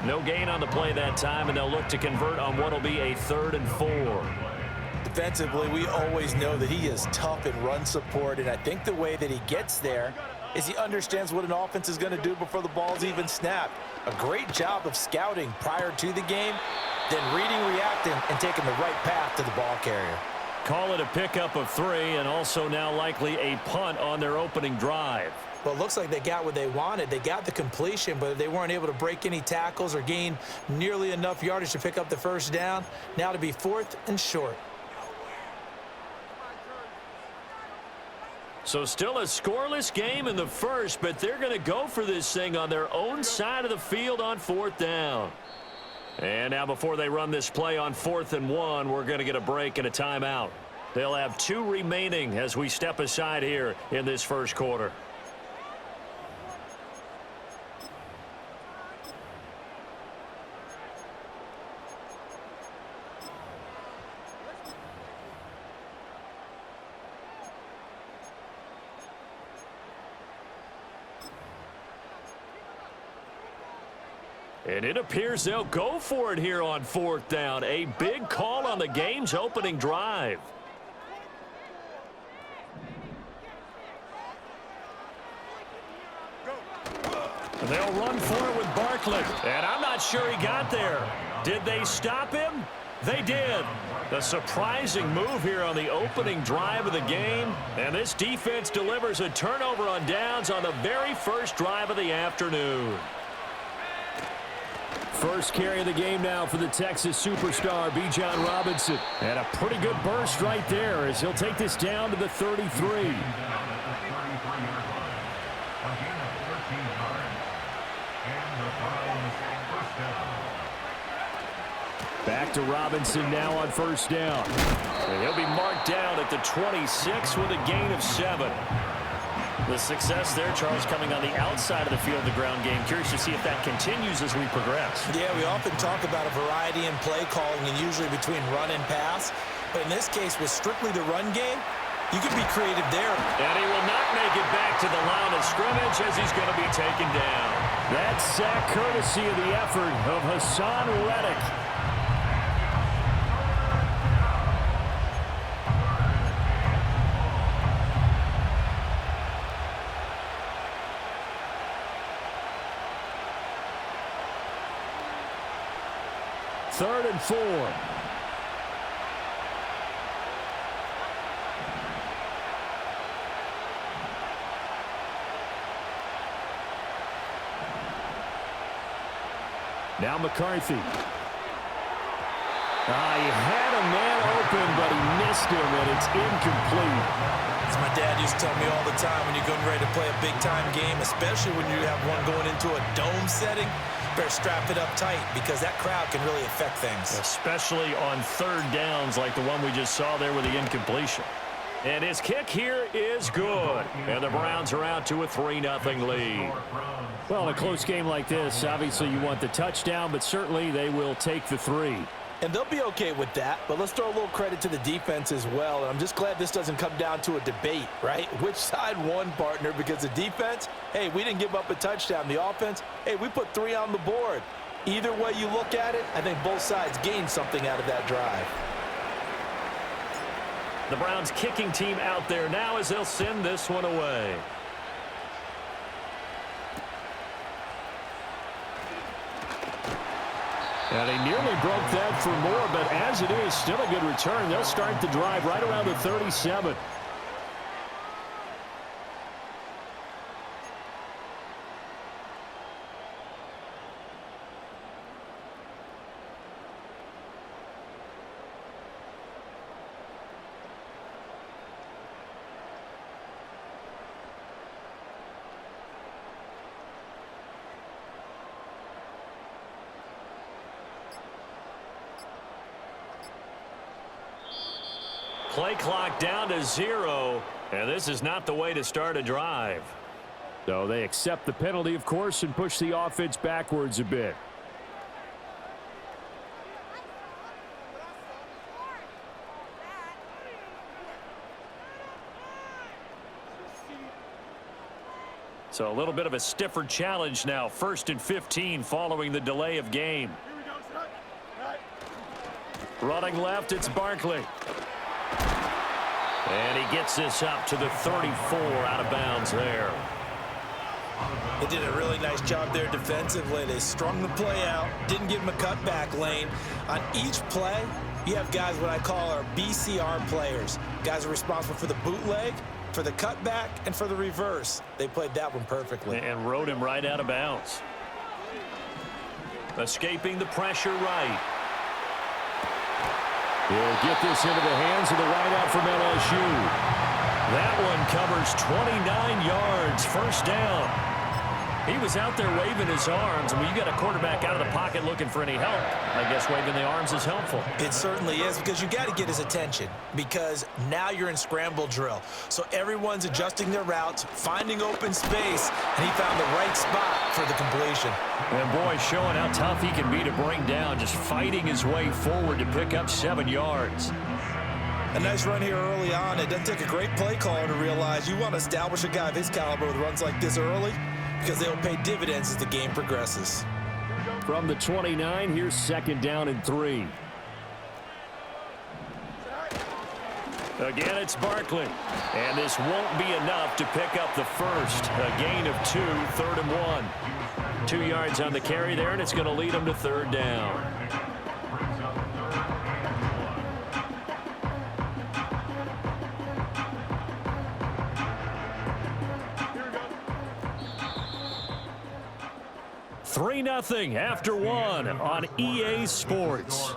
No gain on the play that time, and they'll look to convert on what will be a 3rd and 4. Defensively, we always know that he is tough in run support, and I think the way that he gets there is he understands what an offense is going to do before the ball's even snapped. A great job of scouting prior to the game, then reading, reacting, and taking the right path to the ball carrier. Call it a pickup of 3, and also now likely a punt on their opening drive. Well, it looks like they got what they wanted. They got the completion, but they weren't able to break any tackles or gain nearly enough yardage to pick up the 1st down. Now to be 4th and short. So still a scoreless game in the 1st, but they're going to go for this thing on their own side of the field on 4th down. And now before they run this play on 4th and 1, we're going to get a break and a timeout. They'll have 2 remaining as we step aside here in this 1st quarter. And it appears they'll go for it here on 4th down. A big call on the game's opening drive. And they'll run for it with Barkley. And I'm not sure he got there. Did they stop him? They did. A surprising move here on the opening drive of the game. And this defense delivers a turnover on downs on the very first drive of the afternoon. First carry of the game now for the Texas superstar, Bijan Robinson. And a pretty good burst right there as he'll take this down to the 33. Back to Robinson now on 1st down. And he'll be marked down at the 26 with a gain of 7. The success there, Charles, coming on the outside of the field, the ground game. Curious to see if that continues as we progress. Yeah, we often talk about a variety in play calling and usually between run and pass. But in this case, with strictly the run game, You can be creative there. And he will not make it back to the line of scrimmage as he's going to be taken down. That sack courtesy of the effort of Hassan Reddick. Third and 4. Now McCarthy. He had a man open, but he missed him, and it's incomplete. As my dad used to tell me all the time, when you're getting ready to play a big-time game, especially when you have one going into a dome setting, better strap it up tight because that crowd can really affect things. Especially on third downs like the one we just saw there with the incompletion. And his kick here is good. And the Browns are out to a 3-0 lead. Well, in a close game like this, obviously you want the touchdown, but certainly they will take the 3. And they'll be okay with that, but let's throw a little credit to the defense as well. And I'm just glad this doesn't come down to a debate, right? Which side won, partner? Because the defense, hey, we didn't give up a touchdown. The offense, hey, we put 3 on the board. Either way you look at it, I think both sides gained something out of that drive. The Browns kicking team out there now as they'll send this one away. And he nearly broke that for more, but as it is, still a good return. They'll start the drive right around the 37. Play clock down to 0, and this is not the way to start a drive. So they accept the penalty, of course, and push the offense backwards a bit. So a little bit of a stiffer challenge now. 1st and 15 following the delay of game. Running left, it's Barkley. And he gets this up to the 34 out of bounds there. They did a really nice job there defensively. They strung the play out, didn't give him a cutback lane. On each play, you have guys what I call our BCR players. Guys are responsible for the bootleg, for the cutback, and for the reverse. They played that one perfectly. And rode him right out of bounds. Escaping the pressure right. He'll get this into the hands of the wideout from LSU. That one covers 29 yards, first down. He was out there waving his arms, and when you got a quarterback out of the pocket looking for any help, I guess waving the arms is helpful. It certainly is, because you got to get his attention, because now you're in scramble drill. So everyone's adjusting their routes, finding open space, and he found the right spot for the completion. And boy, showing how tough he can be to bring down, just fighting his way forward to pick up 7 yards. A nice run here early on. It doesn't take a great play caller to realize you want to establish a guy of his caliber with runs like this early, because they'll pay dividends as the game progresses. From the 29, here's 2nd down and 3. Again, it's Barkley. And this won't be enough to pick up the first. A gain of 2, 3rd and 1. 2 yards on the carry there, and it's going to lead them to 3rd down. Three 3-0 after 1 on EA Sports.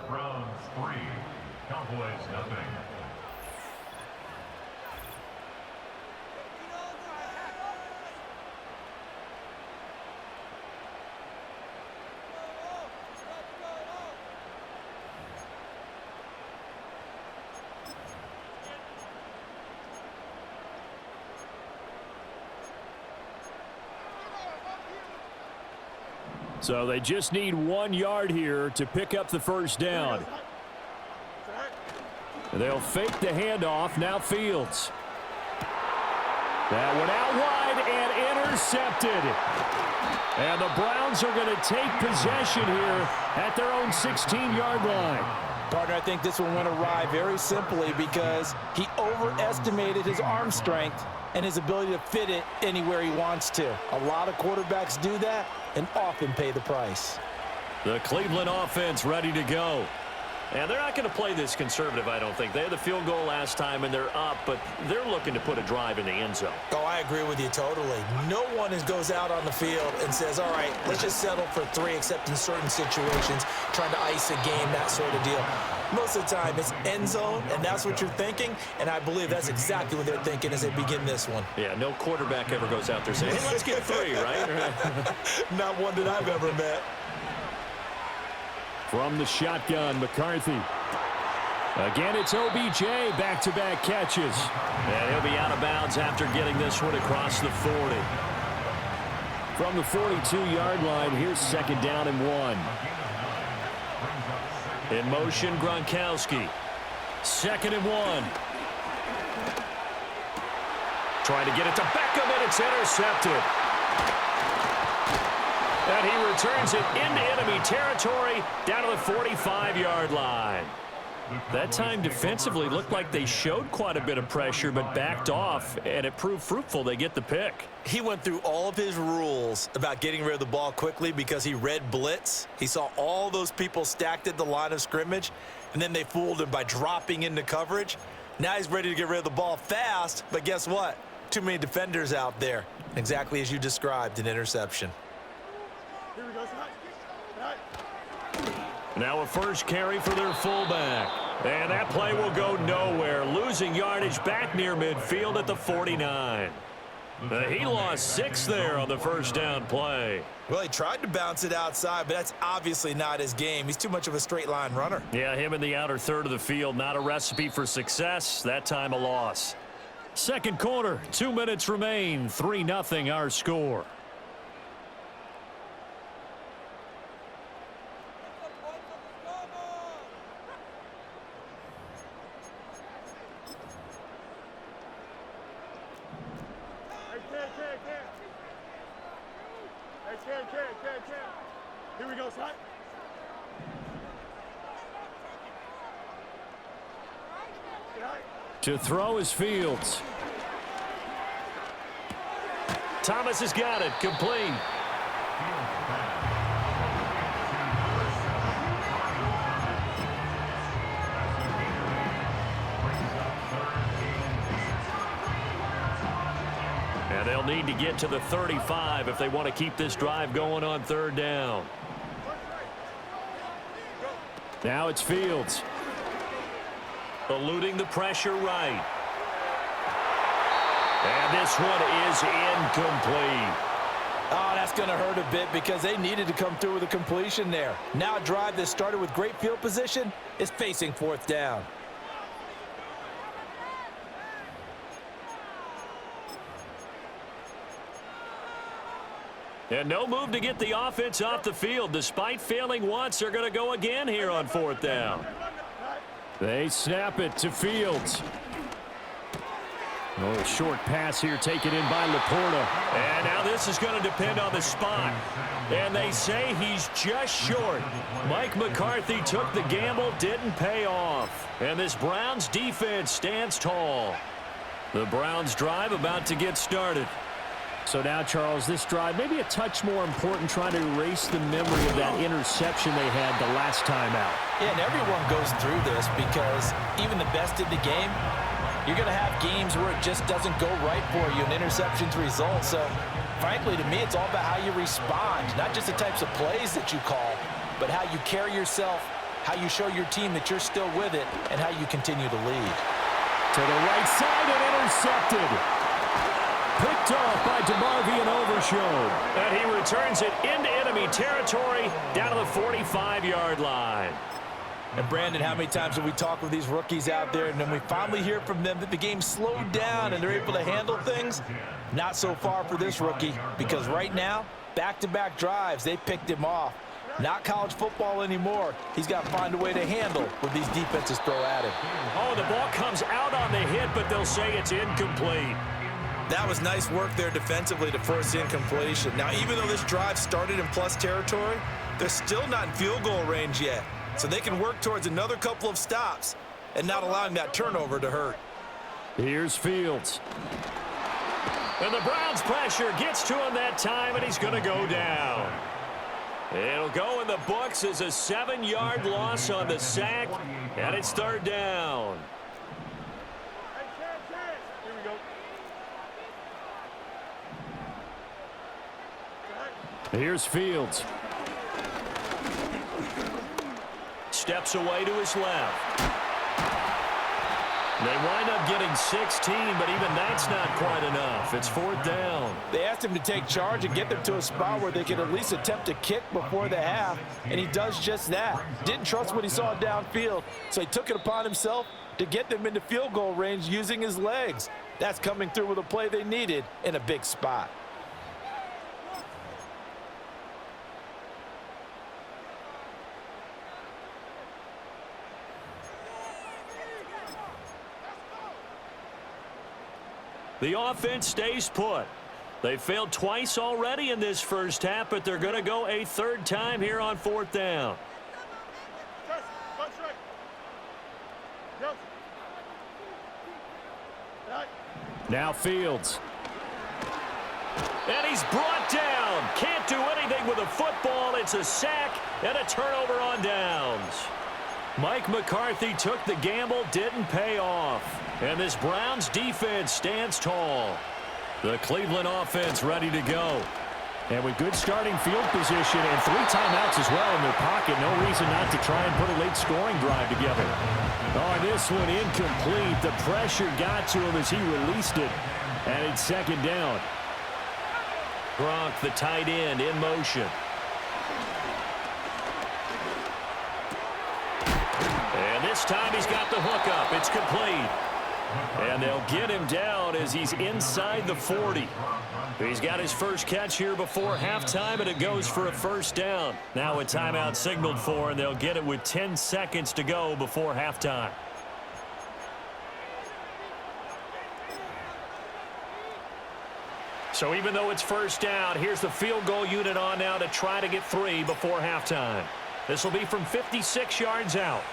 So they just need 1 yard here to pick up the first down. They'll fake the handoff. Now Fields. That went out wide and intercepted. And the Browns are going to take possession here at their own 16-yard line. Partner, I think this one went awry very simply because he overestimated his arm strength and his ability to fit it anywhere he wants to. A lot of quarterbacks do that and often pay the price. The Cleveland offense ready to go. And they're not going to play this conservative, I don't think. They had the field goal last time, and they're up, but they're looking to put a drive in the end zone. Oh, I agree with you totally. No one goes out on the field and says, all right, let's just settle for 3, except in certain situations, trying to ice a game, that sort of deal. Most of the time, it's end zone, and that's what you're thinking, and I believe that's exactly what they're thinking as they begin this one. Yeah, no quarterback ever goes out there saying, hey, let's get 3, right? Not one that I've ever met. From the shotgun, McCarthy. Again, it's OBJ, back-to-back catches. And he'll be out of bounds after getting this one across the 40. From the 42-yard line, here's 2nd down and 1. In motion, Gronkowski. 2nd and 1. Trying to get it to Beckham, and it's intercepted. And he returns it into enemy territory down to the 45-yard line. That time defensively looked like they showed quite a bit of pressure but backed off, and it proved fruitful. They get the pick. He went through all of his rules about getting rid of the ball quickly because he read blitz. He saw all those people stacked at the line of scrimmage, and then they fooled him by dropping into coverage. Now he's ready to get rid of the ball fast, but guess what? Too many defenders out there. Exactly as you described, an interception. Now a first carry for their fullback. And that play will go nowhere. Losing yardage back near midfield at the 49. He lost 6 there on the first down play. Well, he tried to bounce it outside, but that's obviously not his game. He's too much of a straight line runner. Yeah, him in the outer third of the field. Not a recipe for success. That time a loss. Second quarter, 2 minutes remain. 3-0 our score. Here we go, son. To throw is Fields. Thomas has got it. Complete. And they'll need to get to the 35 if they want to keep this drive going on 3rd down. Now it's Fields. Eluding the pressure right. And this one is incomplete. Oh, that's going to hurt a bit because they needed to come through with a completion there. Now a drive that started with great field position is facing 4th down. And no move to get the offense off the field. Despite failing once, they're going to go again here on 4th down. They snap it to Fields. Oh, short pass here taken in by Laporta. And now this is going to depend on the spot. And they say he's just short. Mike McCarthy took the gamble, didn't pay off. And this Browns defense stands tall. The Browns drive about to get started. So now, Charles, this drive maybe a touch more important, trying to erase the memory of that interception they had the last time out. Yeah, and everyone goes through this because even the best in the game, you're going to have games where it just doesn't go right for you, and interceptions result. So, frankly, to me, it's all about how you respond, not just the types of plays that you call, but how you carry yourself, how you show your team that you're still with it, and how you continue to lead. To the right side and intercepted. Picked off by DeMarvion Overshown. And he returns it into enemy territory down to the 45-yard line. And Brandon, how many times have we talked with these rookies out there, and then we finally hear from them that the game slowed down and they're able to handle things? Not so far for this rookie, because right now, back-to-back drives, they picked him off. Not college football anymore. He's got to find a way to handle what these defenses throw at him. Oh, the ball comes out on the hit, but they'll say it's incomplete. That was nice work there defensively to force the incompletion. Now, even though this drive started in plus territory, they're still not in field goal range yet. So they can work towards another couple of stops and not allowing that turnover to hurt. Here's Fields. And the Browns' pressure gets to him that time, and he's going to go down. It'll go in the books as a 7-yard loss on the sack, and it's third down. Here's Fields. Steps away to his left. They wind up getting 16, but even that's not quite enough. It's fourth down. They asked him to take charge and get them to a spot where they could at least attempt a kick before the half, and he does just that. Didn't trust what he saw downfield, so he took it upon himself to get them into field goal range using his legs. That's coming through with a play they needed in a big spot. The offense stays put. They failed twice already in this first half, but they're going to go a third time here on fourth down. Now Fields. And he's brought down. Can't do anything with a football. It's a sack and a turnover on downs. Mike McCarthy took the gamble, didn't pay off. And this Browns defense stands tall. The Cleveland offense ready to go. And with good starting field position and 3 timeouts as well in their pocket, no reason not to try and put a late scoring drive together. Oh, this one incomplete. The pressure got to him as he released it. And it's second down. Gronk, the tight end, in motion. And this time he's got the hook up. It's complete. And they'll get him down as he's inside the 40. He's got his first catch here before halftime, and it goes for a first down. Now a timeout signaled for, and they'll get it with 10 seconds to go before halftime. So even though it's first down, here's the field goal unit on now to try to get 3 before halftime. This will be from 56 yards out.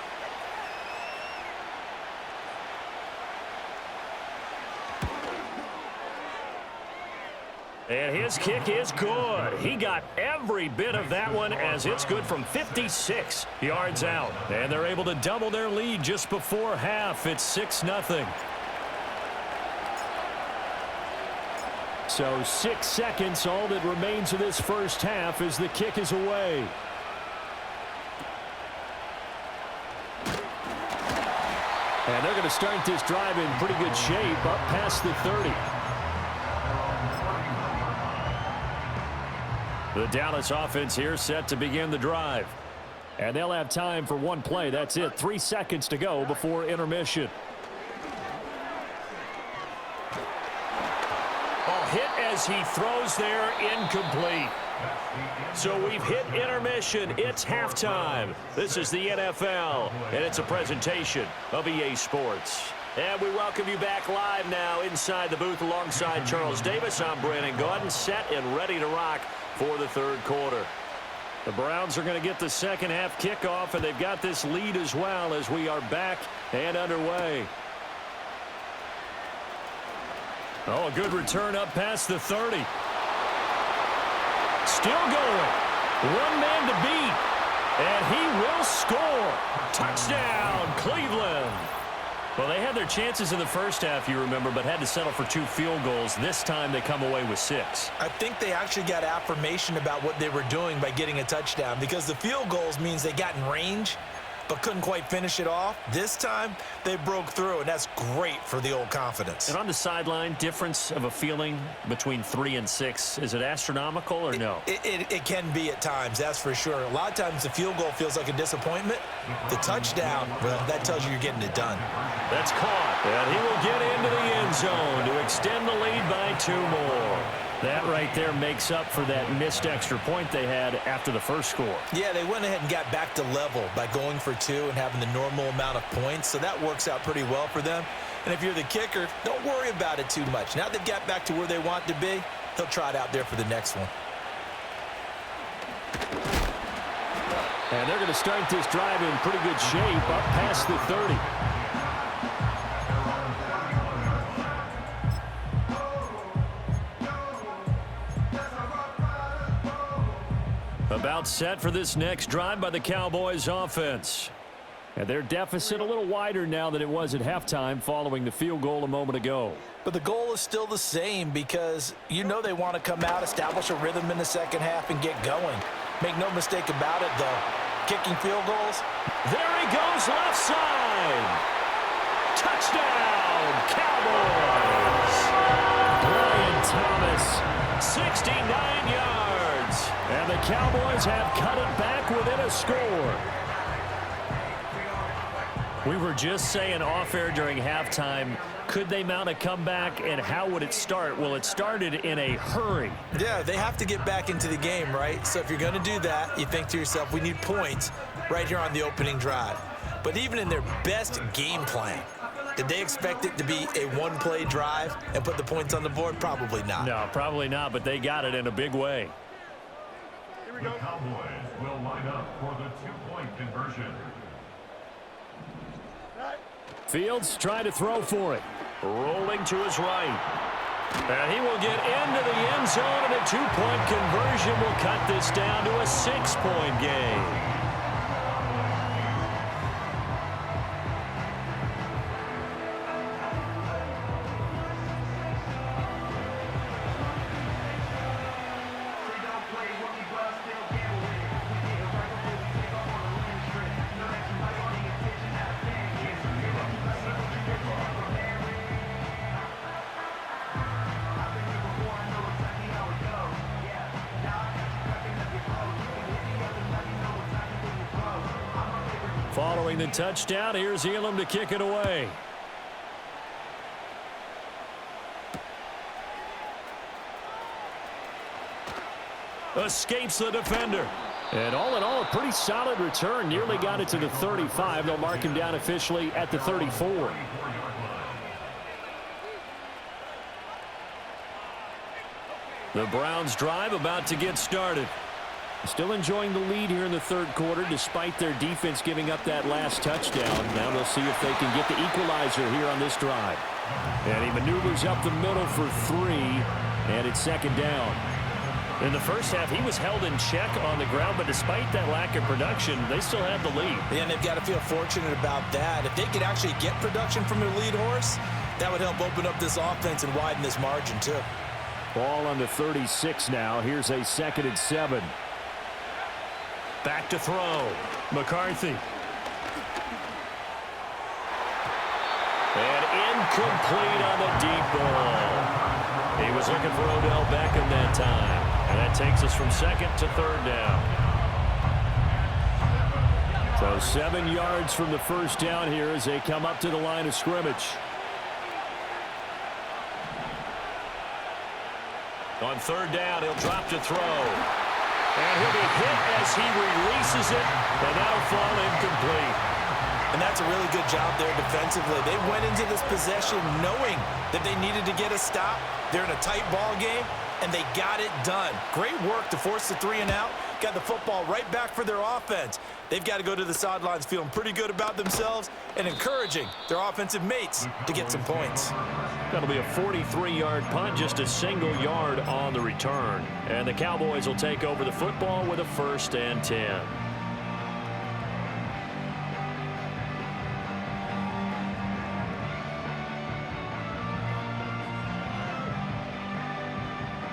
And his kick is good. He got every bit of that one as it's good from 56 yards out. And they're able to double their lead just before half. It's 6-0. So 6 seconds, all that remains of this first half as the kick is away. And they're going to start this drive in pretty good shape up past the 30. The Dallas offense here set to begin the drive. And they'll have time for one play. That's it. 3 seconds to go before intermission. Hit as he throws there, incomplete. So we've hit intermission. It's halftime. This is the NFL, and it's a presentation of EA Sports. And we welcome you back live now inside the booth alongside Charles Davis. I'm Brandon Gaudin, set and ready to rock for the third quarter. The Browns are going to get the second half kickoff, and they've got this lead as well as we are back and underway. Oh, a good return up past the 30. Still going. One man to beat. And he will score. Touchdown, Cleveland. Well, they had their chances in the first half, you remember, but had to settle for 2 field goals. This time they come away with 6. I think they actually got affirmation about what they were doing by getting a touchdown, because the field goals means they got in range but couldn't quite finish it off. This time, they broke through, and that's great for the old confidence. And on the sideline, difference of a feeling between 3 and 6, is it astronomical or no? It can be at times, that's for sure. A lot of times the field goal feels like a disappointment. The touchdown, well, that tells you you're getting it done. That's caught, and he will get into the end zone to extend the lead by 2 more. That right there makes up for that missed extra point they had after the first score. Yeah, they went ahead and got back to level by going for 2 and having the normal amount of points, so that works out pretty well for them. And if you're the kicker, don't worry about it too much. Now they've got back to where they want to be, he'll try it out there for the next one. And they're going to start this drive in pretty good shape up past the 30. About set for this next drive by the Cowboys offense. And their deficit a little wider now than it was at halftime following the field goal a moment ago. But the goal is still the same because you know they want to come out, establish a rhythm in the second half, and get going. Make no mistake about it, though. Kicking field goals. There he goes, left side. Touchdown, Cowboys. Brian Thomas, 69 yards. And the Cowboys have cut it back within a score. We were just saying off-air during halftime, could they mount a comeback, and how would it start? Well, it started in a hurry. Yeah, they have to get back into the game, right? So if you're going to do that, you think to yourself, we need points right here on the opening drive. But even in their best game plan, did they expect it to be a one-play drive and put the points on the board? Probably not. No, probably not, but they got it in a big way. The Cowboys will line up for the two-point conversion. Fields trying to throw for it. Rolling to his right. And he will get into the end zone, and a two-point conversion will cut this down to a 6-point game. Following the touchdown, here's Elam to kick it away. Escapes the defender. And all in all, a pretty solid return. Nearly got it to the 35. They'll mark him down officially at the 34. The Browns drive about to get started. Still enjoying the lead here in the third quarter despite their defense giving up that last touchdown. Now they'll see if they can get the equalizer here on this drive. And he maneuvers up the middle for 3, and it's second down. In the first half, he was held in check on the ground, but despite that lack of production, they still have the lead. And they've got to feel fortunate about that. If they could actually get production from their lead horse, that would help open up this offense and widen this margin too. Ball on the 36 now. Here's a 2nd and 7. Back to throw. McCarthy. And incomplete on the deep ball. He was looking for Odell Beckham that time. And that takes us from 2nd to 3rd down. So 7 yards from the first down here as they come up to the line of scrimmage. On 3rd down, he'll drop to throw. And he'll be hit as he releases it, and that'll fall incomplete. And that's a really good job there defensively. They went into this possession knowing that they needed to get a stop. They're in a tight ball game, and they got it done. Great work to force the 3 and out. Got the football right back for their offense. They've got to go to the sidelines feeling pretty good about themselves and encouraging their offensive mates to get some points. That'll be a 43-yard punt, just a single yard on the return. And the Cowboys will take over the football with a 1st and 10.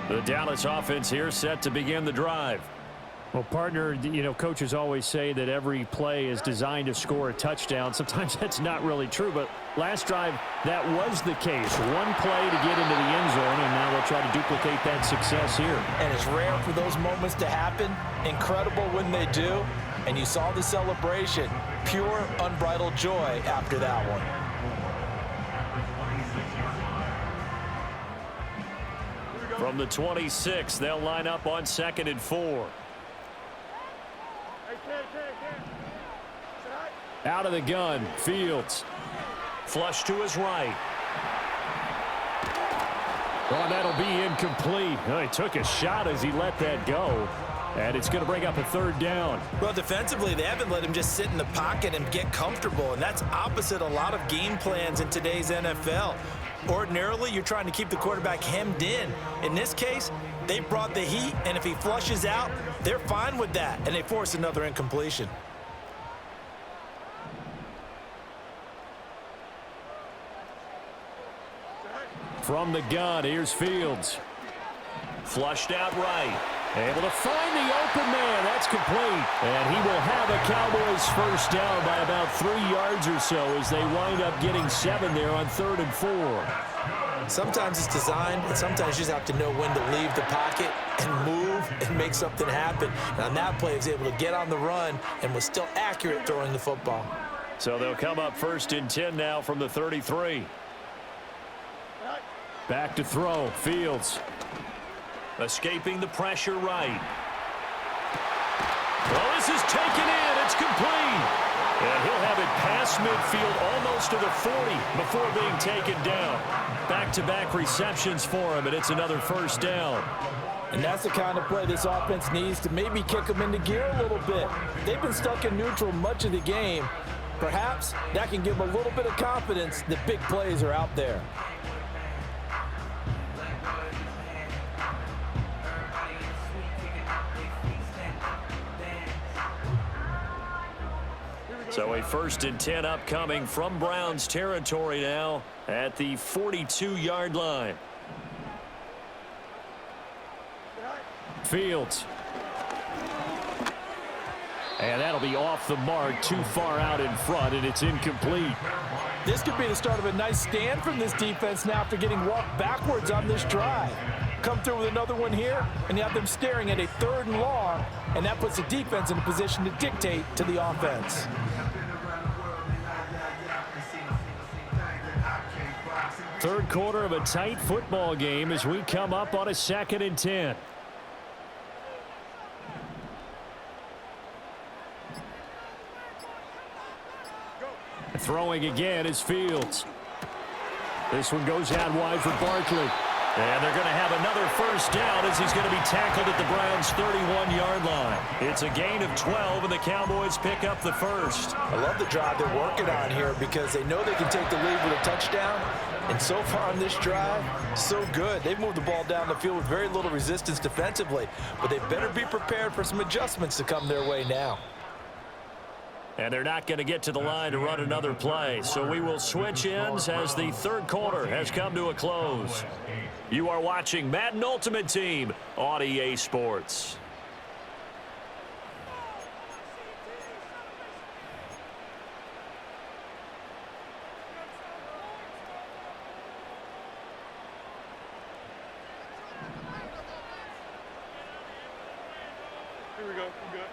The Dallas offense here set to begin the drive. Well, partner, you know, coaches always say that every play is designed to score a touchdown. Sometimes that's not really true, but last drive, that was the case. One play to get into the end zone, and now they'll try to duplicate that success here. And it's rare for those moments to happen. Incredible when they do. And you saw the celebration. Pure, unbridled joy after that one. From the 26, they'll line up on 2nd and 4. Out of the gun, Fields. Flush to his right. Well, that'll be incomplete. Well, he took a shot as he let that go. And it's going to bring up a 3rd down. Well, defensively, they haven't let him just sit in the pocket and get comfortable, and that's opposite a lot of game plans in today's NFL. Ordinarily, you're trying to keep the quarterback hemmed in. In this case, they brought the heat, and if he flushes out, they're fine with that, and they force another incompletion. From the gun, here's Fields. Flushed out right. Able to find the open man. That's complete. And he will have a Cowboys first down by about 3 yards or so as they wind up getting 7 there on 3rd and 4. Sometimes it's designed, and sometimes you just have to know when to leave the pocket and move and make something happen. And on that play, he was able to get on the run and was still accurate throwing the football. So they'll come up 1st and 10 now from the 33. Back to throw. Fields. Escaping the pressure right. Well, this is taken in. It's complete. And he'll have it past midfield almost to the 40 before being taken down. Back-to-back receptions for him, and it's another 1st down. And that's the kind of play this offense needs to maybe kick them into gear a little bit. They've been stuck in neutral much of the game. Perhaps that can give them a little bit of confidence that big plays are out there. So a 1st and 10 upcoming from Browns territory now at the 42-yard line. Fields. And that'll be off the mark, too far out in front, and it's incomplete. This could be the start of a nice stand from this defense now after getting walked backwards on this drive. Come through with another one here, and you have them staring at a 3rd and long, and that puts the defense in a position to dictate to the offense. Third quarter of a tight football game as we come up on a 2nd and 10. Throwing again is Fields. This one goes out wide for Barkley. And they're going to have another 1st down as he's going to be tackled at the Browns' 31-yard line. It's a gain of 12, and the Cowboys pick up the 1st. I love the drive they're working on here because they know they can take the lead with a touchdown. And so far on this drive, so good. They've moved the ball down the field with very little resistance defensively. But they better be prepared for some adjustments to come their way now. And they're not going to get to the line to run another play. So we will switch ends as the 3rd quarter has come to a close. You are watching Madden Ultimate Team on EA Sports. Here we go. We're good.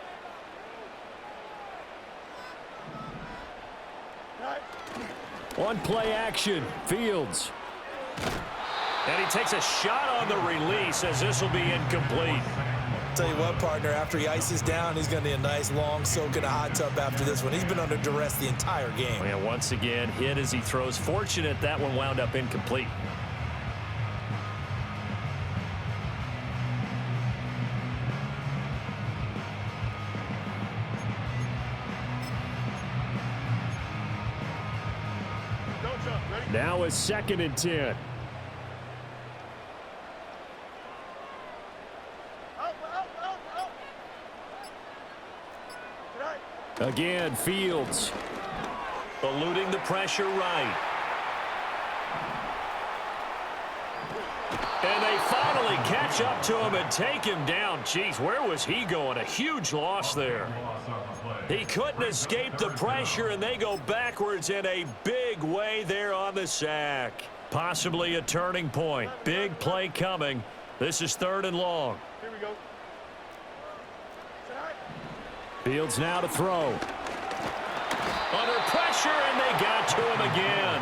One play action. Fields. And he takes a shot on the release as this will be incomplete. Tell you what, partner, after he ices down, he's going to need a nice long soak in a hot tub after this one. He's been under duress the entire game. And once again, hit as he throws. Fortunate that one wound up incomplete. Now a 2nd and 10. Again, Fields. Eluding the pressure right. And they finally catch up to him and take him down. Jeez, where was he going? A huge loss there. He couldn't escape the pressure, and they go backwards in a big way there on the sack. Possibly a turning point. Big play coming. This is 3rd and long. Here we go. Fields now to throw. Under pressure, and they got to him again.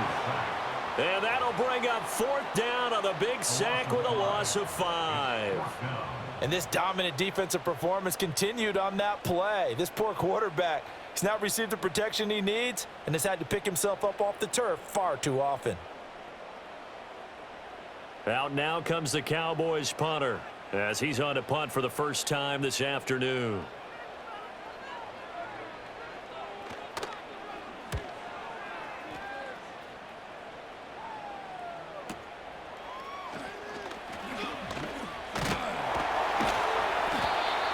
And that'll bring up 4th down on the big sack with a loss of 5. And this dominant defensive performance continued on that play. This poor quarterback, he's not received the protection he needs and has had to pick himself up off the turf far too often. Out now comes the Cowboys punter as he's on to punt for the first time this afternoon.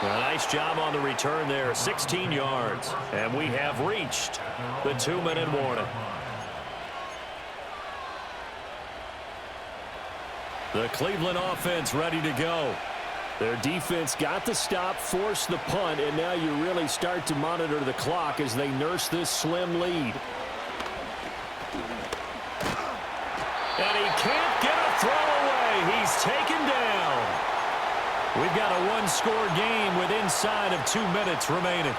A nice job on the return there, 16 yards. And we have reached the 2-minute warning. The Cleveland offense ready to go. Their defense got the stop, forced the punt, and now you really start to monitor the clock as they nurse this slim lead. And he can't get a throw away. He's taken down. We've got a one-score game with inside of 2 minutes remaining.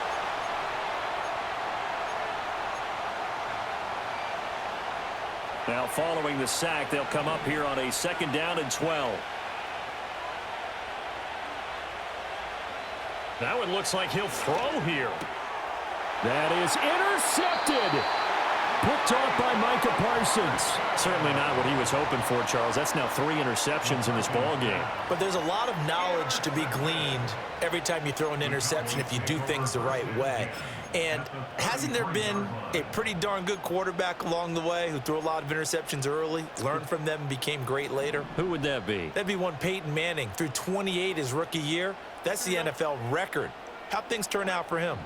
Now following the sack, they'll come up here on a 2nd down and 12. Now it looks like he'll throw here. That is intercepted. Picked off by Micah Parsons. Certainly not what he was hoping for, Charles. That's now 3 interceptions in this ball game. But there's a lot of knowledge to be gleaned every time you throw an interception if you do things the right way. And hasn't there been a pretty darn good quarterback along the way who threw a lot of interceptions early, learned from them, and became great later? Who would that be? That'd be one Peyton Manning. Threw 28 his rookie year. That's the NFL record. How'd things turn out for him?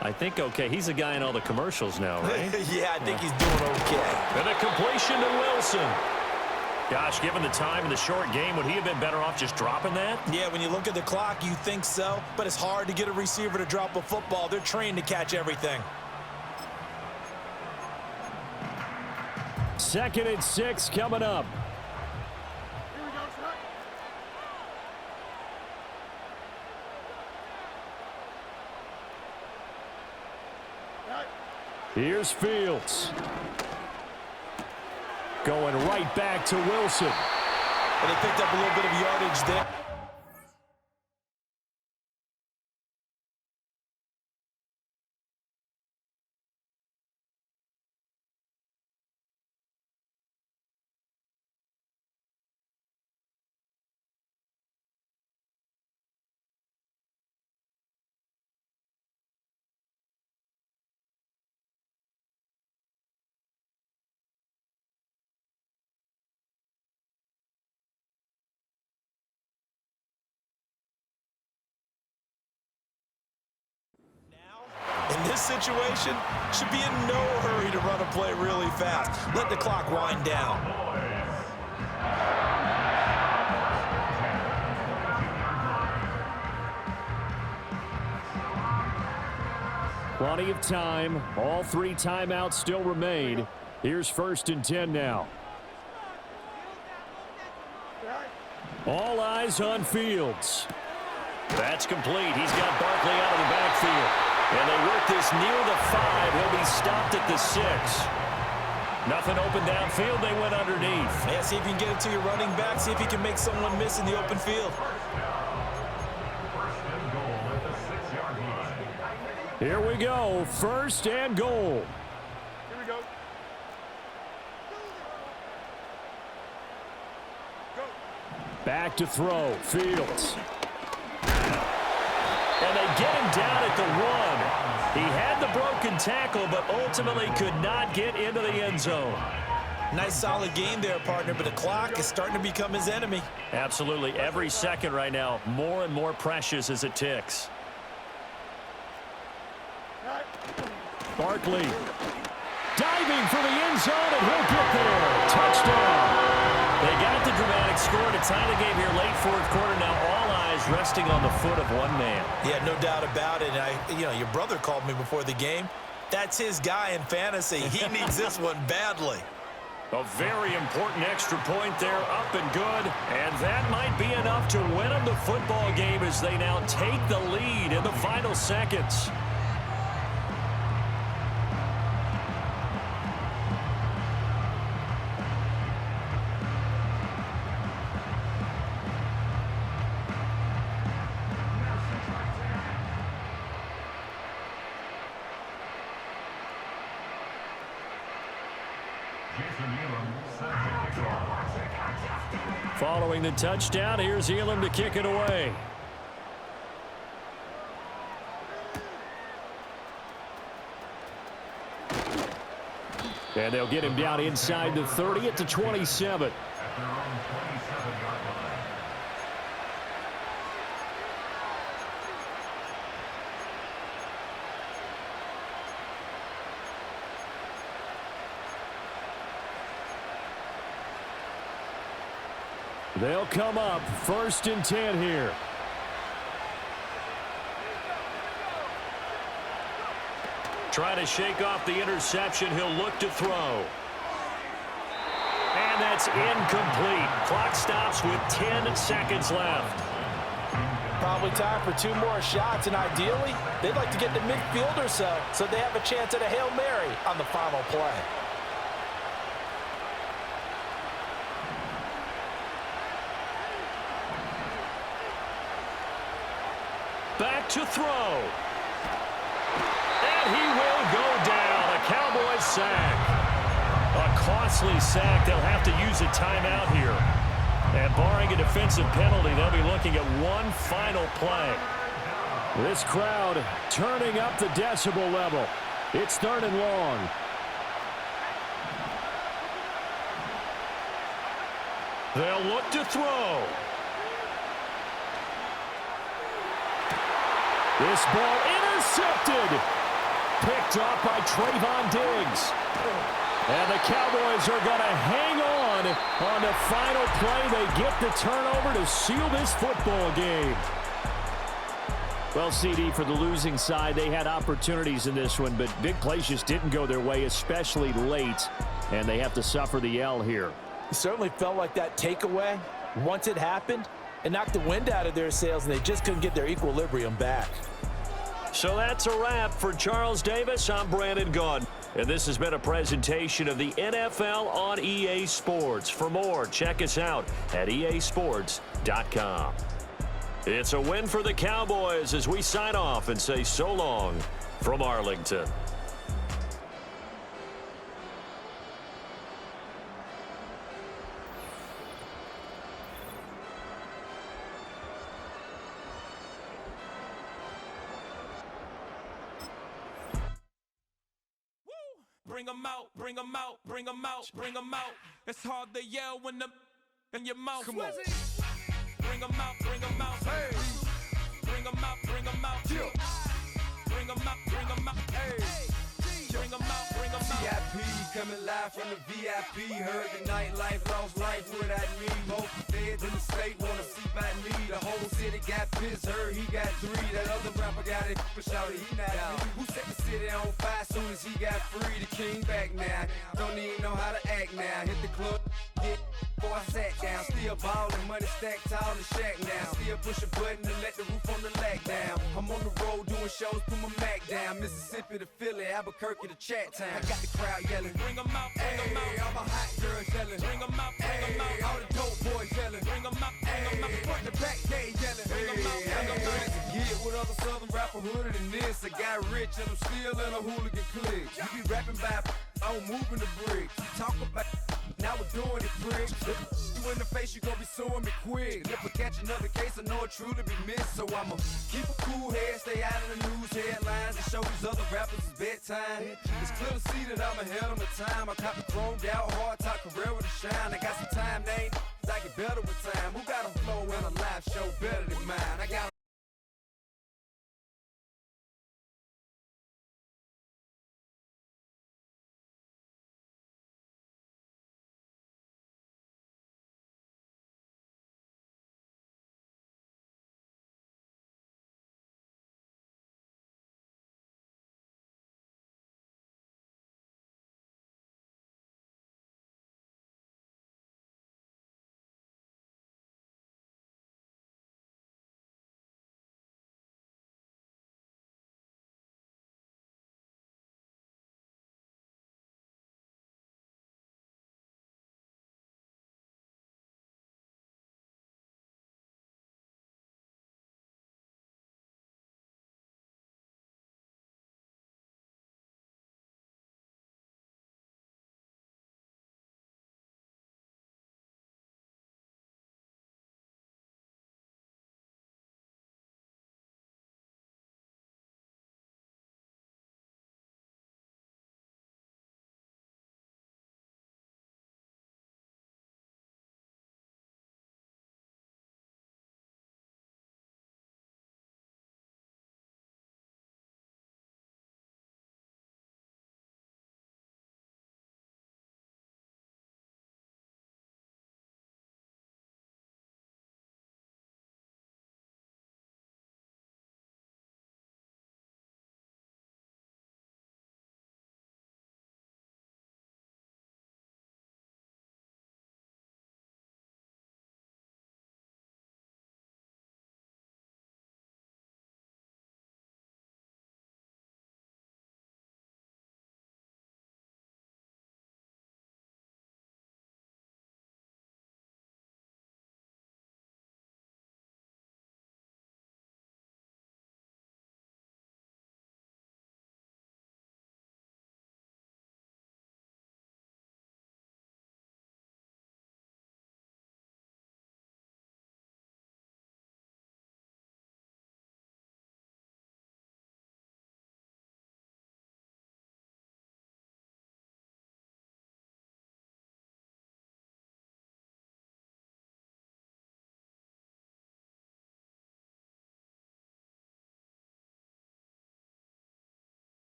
I think okay. He's a guy in all the commercials now, right? Yeah, I think he's doing okay. And a completion to Wilson. Gosh, given the time in the short game, would he have been better off just dropping that? Yeah, when you look at the clock, you think so. But it's hard to get a receiver to drop a football. They're trained to catch everything. 2nd and 6 coming up. Here's Fields. Going right back to Wilson. And they picked up a little bit of yardage there. In this situation, should be in no hurry to run a play really fast. Let the clock wind down. Plenty of time. All 3 timeouts still remain. Here's 1st and 10 now. All eyes on Fields. That's complete. He's got Barkley out of the backfield. And they work this near the 5. He'll be stopped at the 6. Nothing open downfield. They went underneath. Yeah, see if you can get it to your running back. See if you can make someone miss in the open field. Here we go. 1st and goal. Here we go. Back to throw. Fields. And they get him down at the 1. He had the broken tackle, but ultimately could not get into the end zone. Nice solid game there, partner, but the clock is starting to become his enemy. Absolutely. Every second right now, more and more precious as it ticks. Barkley diving for the end zone, and he'll get there. Touchdown. They got the dramatic score to tie the game here late 4th quarter. Now all eyes resting on the foot of one man. Yeah, no doubt about it. And your brother called me before the game. That's his guy in fantasy. He needs this one badly. A very important extra point there, up and good. And that might be enough to win them the football game as they now take the lead in the final seconds. Jason Elam set to kick off. Following the touchdown, here's Elam to kick it away. And they'll get him down inside the 30 at the 27. At their own 27-yard line. They'll come up 1st and 10 here. Trying to shake off the interception. He'll look to throw. And that's incomplete. Clock stops with 10 seconds left. Probably time for 2 more shots, and ideally, they'd like to get to midfield or so they have a chance at a Hail Mary on the final play. Back to throw. And he will go down. A Cowboys sack. A costly sack. They'll have to use a timeout here. And barring a defensive penalty, they'll be looking at one final play. This crowd turning up the decibel level. It's 3rd and long. They'll look to throw. This ball intercepted. Picked off by Trayvon Diggs. And the Cowboys are going to hang on the final play. They get the turnover to seal this football game. Well, CD, for the losing side, they had opportunities in this one, but big plays just didn't go their way, especially late, and they have to suffer the L here. It certainly felt like that takeaway, once it happened, it knocked the wind out of their sails, and they just couldn't get their equilibrium back. So that's a wrap for Charles Davis. I'm Brandon Gaudin. And this has been a presentation of the NFL on EA Sports. For more, check us out at easports.com. It's a win for the Cowboys as we sign off and say so long from Arlington. Bring 'em out, bring 'em out, bring 'em out, bring 'em out. It's hard to yell when the in your mouth. Come on. Bring 'em out, bring 'em out. Hey. Bring 'em out, bring 'em out. Yeah. Bring 'em out, bring 'em out. Hey. Bring 'em out, bring 'em out. VIP coming live from the VIP. Heard the nightlife, lost life without me. Most feds in the state wanna see by me. The whole city got pissed, heard he got 3. That other rapper got it, but shouted he not me. Who set the city on fire soon as he got free? The king back now, don't even know how to act now. Hit the club, hit before I sat down. Still ballin', money stacked tall in shack now. Still push a button to let the roof on the lag down. I'm on the road doing shows, put my Mac down. Mississippi to Philly, Albuquerque to Chat Town. I got the crowd yelling, bring 'em out, bring 'em out. All my hot girls yelling, bring 'em out, bring 'em out. All the dope boys yelling, bring 'em out, bring 'em out. Front to back, they yelling, bring 'em out, bring 'em out. Get with other southern rapper hooded than this. I got rich and I'm still in a hooligan clique. You be rapping by, I'm moving the bricks. You talk about, now we're doing it, prick. You in the face, you gon' be suing me quick. If I catch another case, I know it truly be missed. So I'ma keep a cool head, stay out of the news headlines, and show these other rappers it's bedtime. It's clear to see that I'm ahead of my time. I cop the chromed out, hard top career with a shine. I got some time, named, I get better with time. Who got a flow and a live show better than mine? I got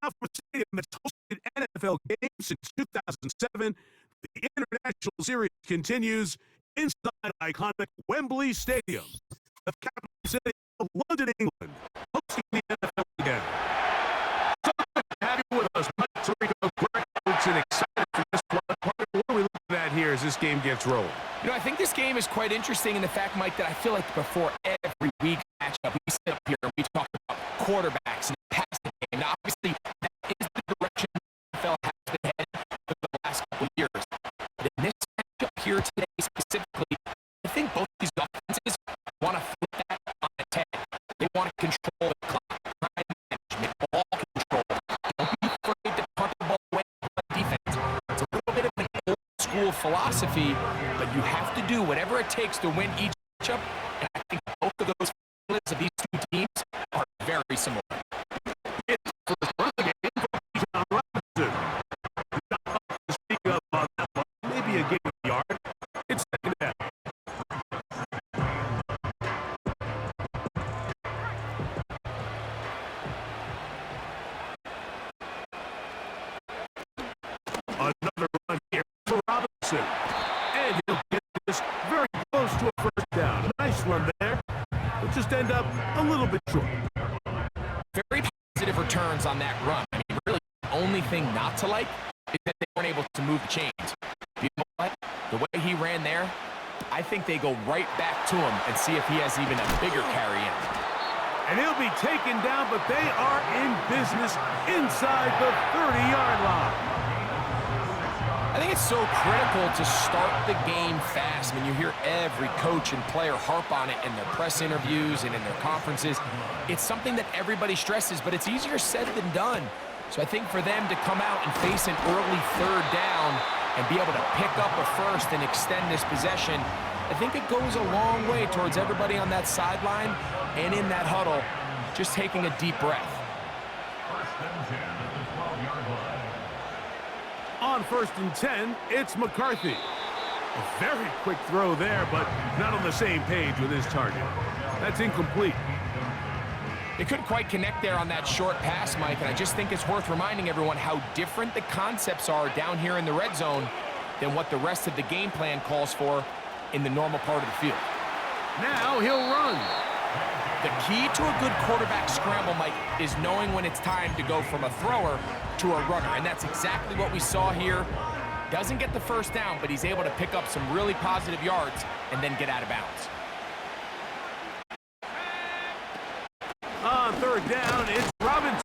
Now from a stadium that's hosted NFL games since 2007, the International Series continues inside iconic Wembley Stadium, the capital city of London, England, hosting the NFL again. So good to have you with us, Mike Tirico, Greg Oates, and excited for this one. What are we looking at here as this game gets rolling? You know, I think this game is quite interesting in the fact, Mike, that I feel like before every week matchup, we sit up here and we talk about quarterbacks and passing game. Now, obviously, that is the direction the NFL has been headed for the last couple of years. But in this matchup here today specifically, I think both these offenses want to flip that on its head. They want to control the clock, time management, ball control. Don't be afraid to punt the ball away and play defense. It's a little bit of an old school philosophy, but you have to do whatever it takes to win each matchup, and I think both of those formulas of these two teams are very similar. It's the first run of the game for John Robinson. Not much to speak of on that one. Maybe a gain of a yard. It's second down. Another run here for Robinson. And he'll get this very close to a first down. A nice run there. He'll just end up a little bit short. Very positive returns on that run. I mean, really, the only thing not to like is that they weren't able to move the chains. You know what? The way he ran there, I think they go right back to him and see if he has even a bigger carry in. And he'll be taken down, but they are in business inside the 30-yard line. I think it's so critical to start the game fast. I mean, you hear every coach and player harp on it in their press interviews and in their conferences. It's something that everybody stresses, but it's easier said than done. So I think for them to come out and face an early third down and be able to pick up a first and extend this possession, I think it goes a long way towards everybody on that sideline and in that huddle just taking a deep breath. First and 10 at the 12-yard line. On first and 10, it's McCarthy. A very quick throw there, but not on the same page with his target. That's incomplete. They couldn't quite connect there on that short pass, Mike, and I just think it's worth reminding everyone how different the concepts are down here in the red zone than what the rest of the game plan calls for in the normal part of the field. Now he'll run. The key to a good quarterback scramble, Mike, is knowing when it's time to go from a thrower to a runner, and that's exactly what we saw here. Doesn't get the first down, but he's able to pick up some really positive yards and then get out of bounds. On third down, it's Robinson.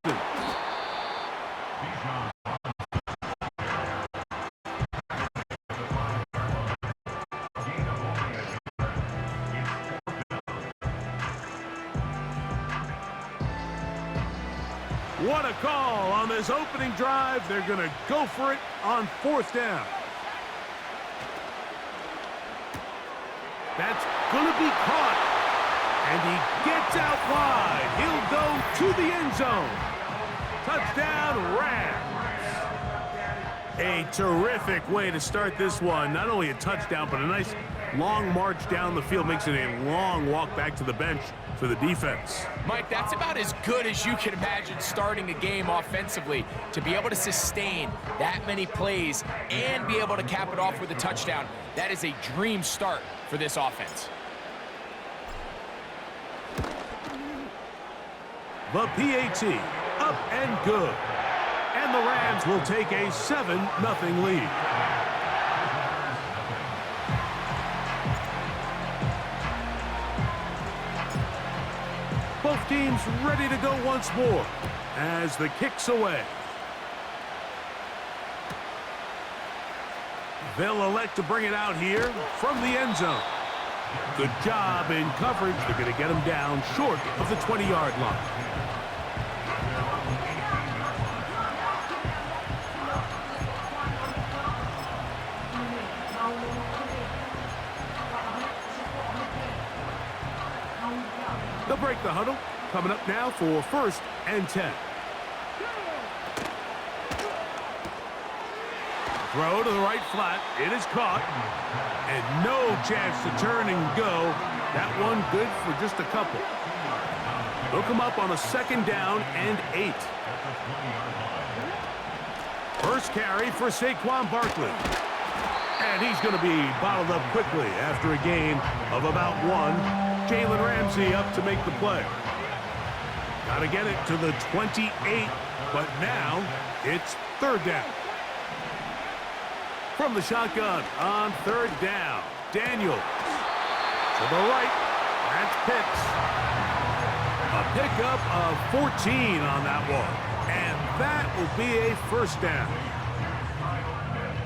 What a call on this opening drive. They're going to go for it on fourth down. That's going to be caught. And he gets out wide. He'll go to the end zone. Touchdown, Rams. A terrific way to start this one. Not only a touchdown, but a nice long march down the field. Makes it a long walk back to the bench for the defense. Mike, that's about as good as you can imagine starting a game offensively. To be able to sustain that many plays and be able to cap it off with a touchdown, that is a dream start for this offense. The PAT, up and good. And the Rams will take a 7-0 lead. Both teams ready to go once more as the kick's away. They'll elect to bring it out here from the end zone. Good job in coverage. They're going to get him down short of the 20-yard line. They'll break the huddle. Coming up now for first and 10. Throw to the right flat. It is caught. And no chance to turn and go. That one good for just a couple. They'll come up on a 2nd down and 8. First carry for Saquon Barkley. And he's going to be bottled up quickly after a gain of about 1. Jalen Ramsey up to make the play. Got to get it to the 28, but now it's 3rd down. From the shotgun on 3rd down, Daniels. To the right, that's Pitts. A pickup of 14 on that one, and that will be a 1st down.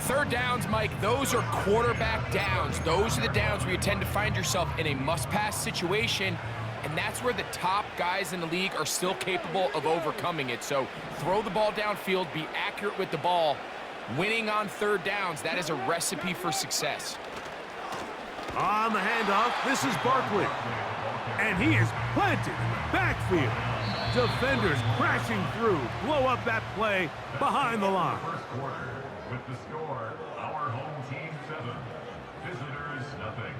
3rd downs, Mike, those are quarterback downs. Those are the downs where you tend to find yourself in a must-pass situation, and that's where the top guys in the league are still capable of overcoming it. So throw the ball downfield, be accurate with the ball. Winning on 3rd downs, that is a recipe for success. On the handoff, this is Barkley. And he is planted in the backfield. Defenders crashing through, blow up that play behind the line. First quarter, with the score, our home team 7, visitors nothing.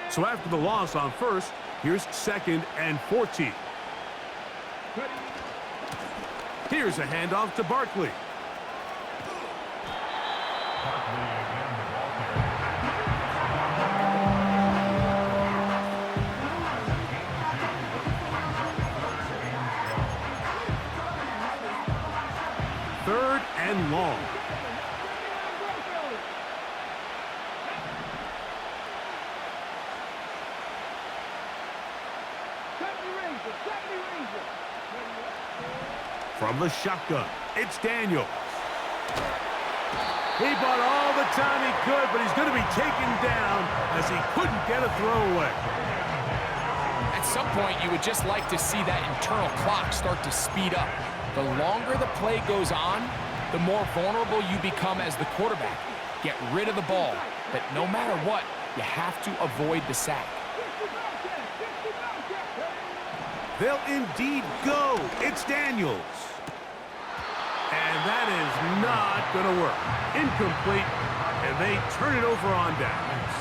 So after the loss on 1st, here's 2nd and 14. Here's a handoff to Barkley. Third and long. From the shotgun, it's Daniels. He bought all the time he could, but he's going to be taken down as he couldn't get a throwaway. At some point, you would just like to see that internal clock start to speed up. The longer the play goes on, the more vulnerable you become as the quarterback. Get rid of the ball, but no matter what, you have to avoid the sack. They'll indeed go. It's Daniels. And that is not going to work. Incomplete, and they turn it over on downs.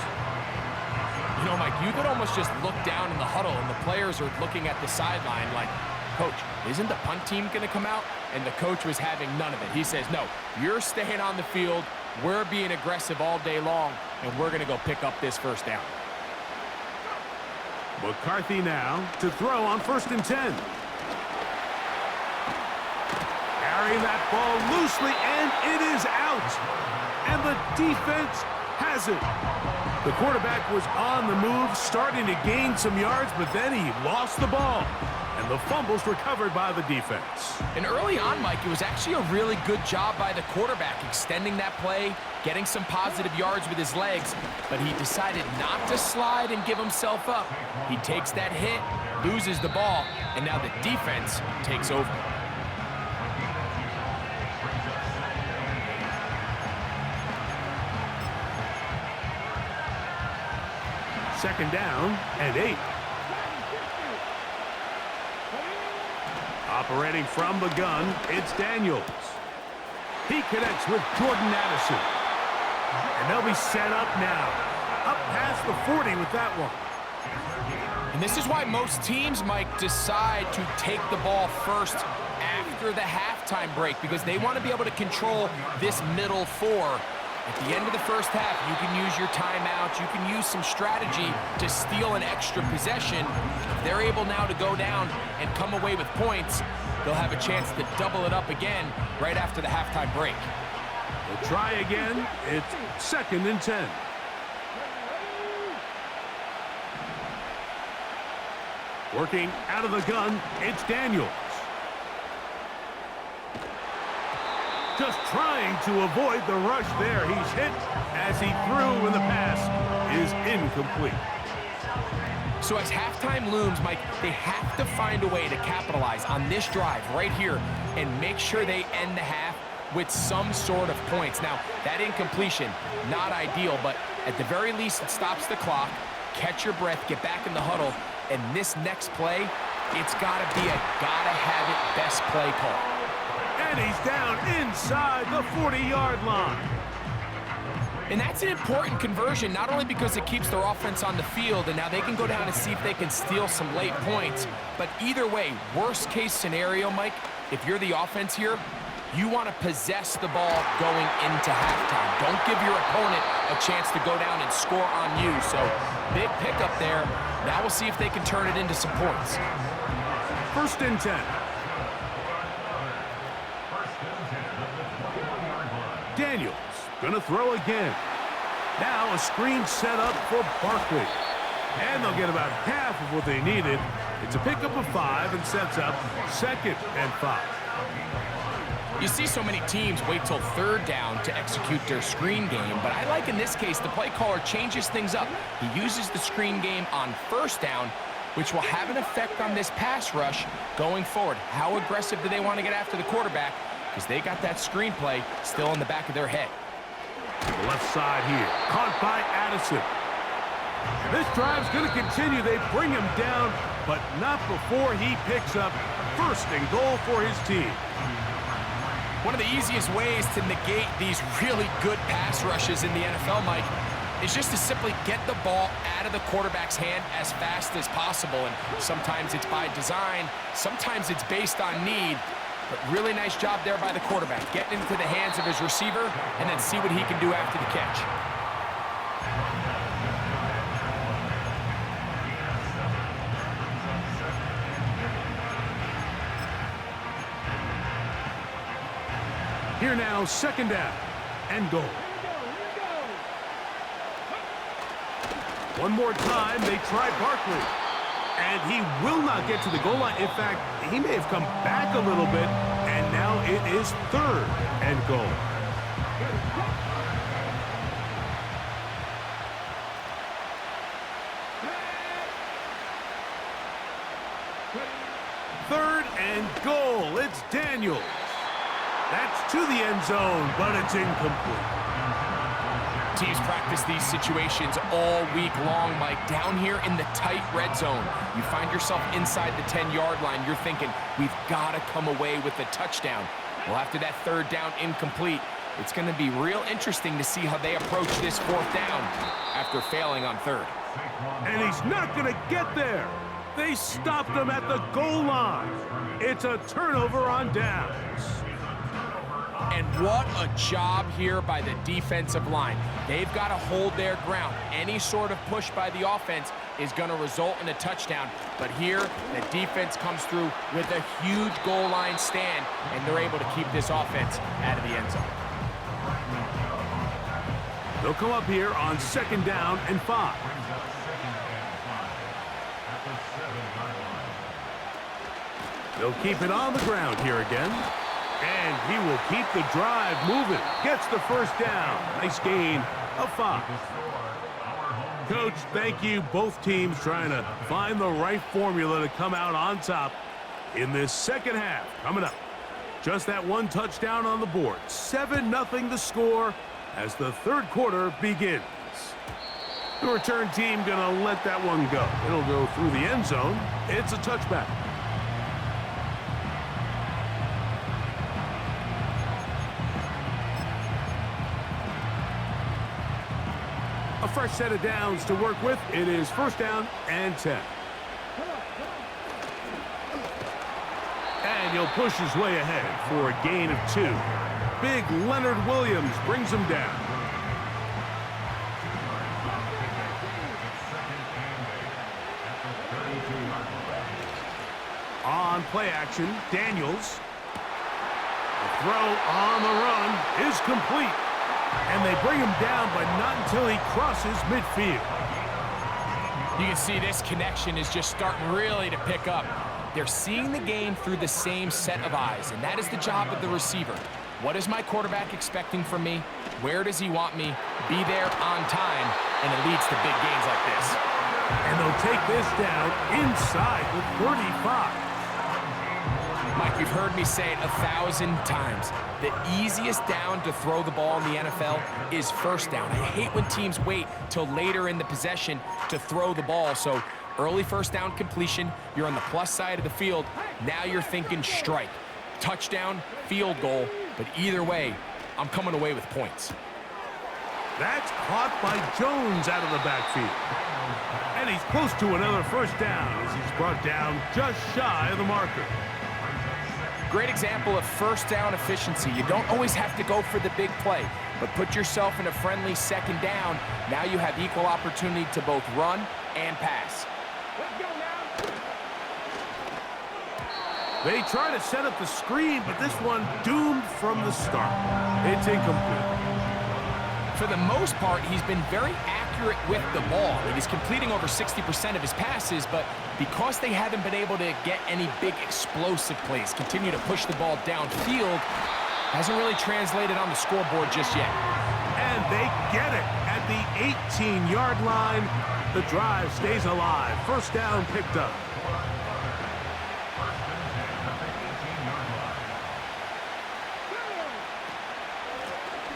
You know, Mike, you could almost just look down in the huddle, and the players are looking at the sideline like, Coach, isn't the punt team going to come out? And the coach was having none of it. He says, no, you're staying on the field. We're being aggressive all day long, and we're going to go pick up this 1st down. McCarthy now to throw on 1st and 10. Carrying that ball loosely, and it is out. And the defense has it. The quarterback was on the move, starting to gain some yards, but then he lost the ball. And the fumble's recovered by the defense. And early on, Mike, it was actually a really good job by the quarterback, extending that play, getting some positive yards with his legs, but he decided not to slide and give himself up. He takes that hit, loses the ball, and now the defense takes over. Second down and 8. Operating from the gun, it's Daniels. He connects with Jordan Addison. And they'll be set up now. Up past the 40 with that one. And this is why most teams, Mike, decide to take the ball first after the halftime break, because they want to be able to control this middle 4. At the end of the first half, you can use your timeouts. You can use some strategy to steal an extra possession. If they're able now to go down and come away with points, they'll have a chance to double it up again right after the halftime break. We'll try again. It's 2nd and 10. Working out of the gun, it's Daniels. Just trying to avoid the rush there. He's hit as he threw, and the pass is incomplete. So as halftime looms, Mike, they have to find a way to capitalize on this drive right here and make sure they end the half with some sort of points. Now, that incompletion, not ideal, but at the very least, it stops the clock, catch your breath, get back in the huddle, And this next play, it's got to be a gotta-have-it best play call. And he's down inside the 40-yard line. And that's an important conversion, not only because it keeps their offense on the field, and now they can go down and see if they can steal some late points, but either way, worst-case scenario, Mike, if you're the offense here, you want to possess the ball going into halftime. Don't give your opponent a chance to go down and score on you. So, big pickup there. Now we'll see if they can turn it into some points. 1st and 10. Daniels gonna throw again. Now a screen set up for Barkley. And they'll get about half of what they needed. It's a pickup of 5 and sets up 2nd and 5. You see so many teams wait till 3rd down to execute their screen game, but I like in this case the play caller changes things up. He uses the screen game on 1st down, which will have an effect on this pass rush going forward. How aggressive do they want to get after the quarterback? Because they got that screenplay still in the back of their head. To the left side here, caught by Addison. This drive's going to continue. They bring him down, but not before he picks up 1st and goal for his team. One of the easiest ways to negate these really good pass rushes in the NFL, Mike, is just to simply get the ball out of the quarterback's hand as fast as possible. And sometimes it's by design, sometimes it's based on need. But really nice job there by the quarterback, getting into the hands of his receiver and then see what he can do after the catch. Here now, 2nd down and goal. One more time, they try Barkley. And he will not get to the goal line. In fact, he may have come back a little bit, and now it is 3rd and goal. Third and goal. It's Daniels. That's to the end zone, but it's incomplete. Teams practice these situations all week long, Mike. Down here in the tight red zone, you find yourself inside the 10-yard line. You're thinking, we've got to come away with a touchdown. Well, after that 3rd down incomplete, it's going to be real interesting to see how they approach this 4th down after failing on 3rd. And he's not going to get there. They stopped him at the goal line. It's a turnover on downs. And what a job here by the defensive line. They've got to hold their ground. Any sort of push by the offense is going to result in a touchdown. But here, the defense comes through with a huge goal line stand, and they're able to keep this offense out of the end zone. They'll come up here on 2nd down and 5. They'll keep it on the ground here again. And he will keep the drive moving. Gets the 1st down. Nice gain of 5. Coach, thank you. Both teams trying to find the right formula to come out on top in this 2nd half. Coming up, just that one touchdown on the board. 7-0 the score as the 3rd quarter begins. The return team going to let that one go. It'll go through the end zone. It's a touchback. A fresh set of downs to work with. It is 1st down and 10. And he'll push his way ahead for a gain of 2. Big Leonard Williams brings him down. On play action, Daniels. The throw on the run is complete. And they bring him down, but not until he crosses midfield. You can see this connection is just starting really to pick up. They're seeing the game through the same set of eyes, and that is the job of the receiver. What is my quarterback expecting from me? Where does he want me? Be there on time, and it leads to big gains like this. And they'll take this down inside the 35. Mike, you've heard me say it 1,000 times. The easiest down to throw the ball in the NFL is 1st down. I hate when teams wait till later in the possession to throw the ball. So Early first down completion, you're on the plus side of the field. Now you're thinking strike. Touchdown, field goal, but either way, I'm coming away with points. That's caught by Jones out of the backfield. And he's close to another first down as he's brought down just shy of the marker. Great example of first down efficiency. You don't always have to go for the big play, but put yourself in a friendly second down. Now you have equal opportunity to both run and pass. They try to set up the screen, but this one doomed from the start. It's incomplete. For the most part, he's been very accurate with the ball. He's completing over 60% of his passes, but because they haven't been able to get any big explosive plays, continue to push the ball downfield, hasn't really translated on the scoreboard just yet. And they get it at the 18-yard line. The drive stays alive. First down picked up.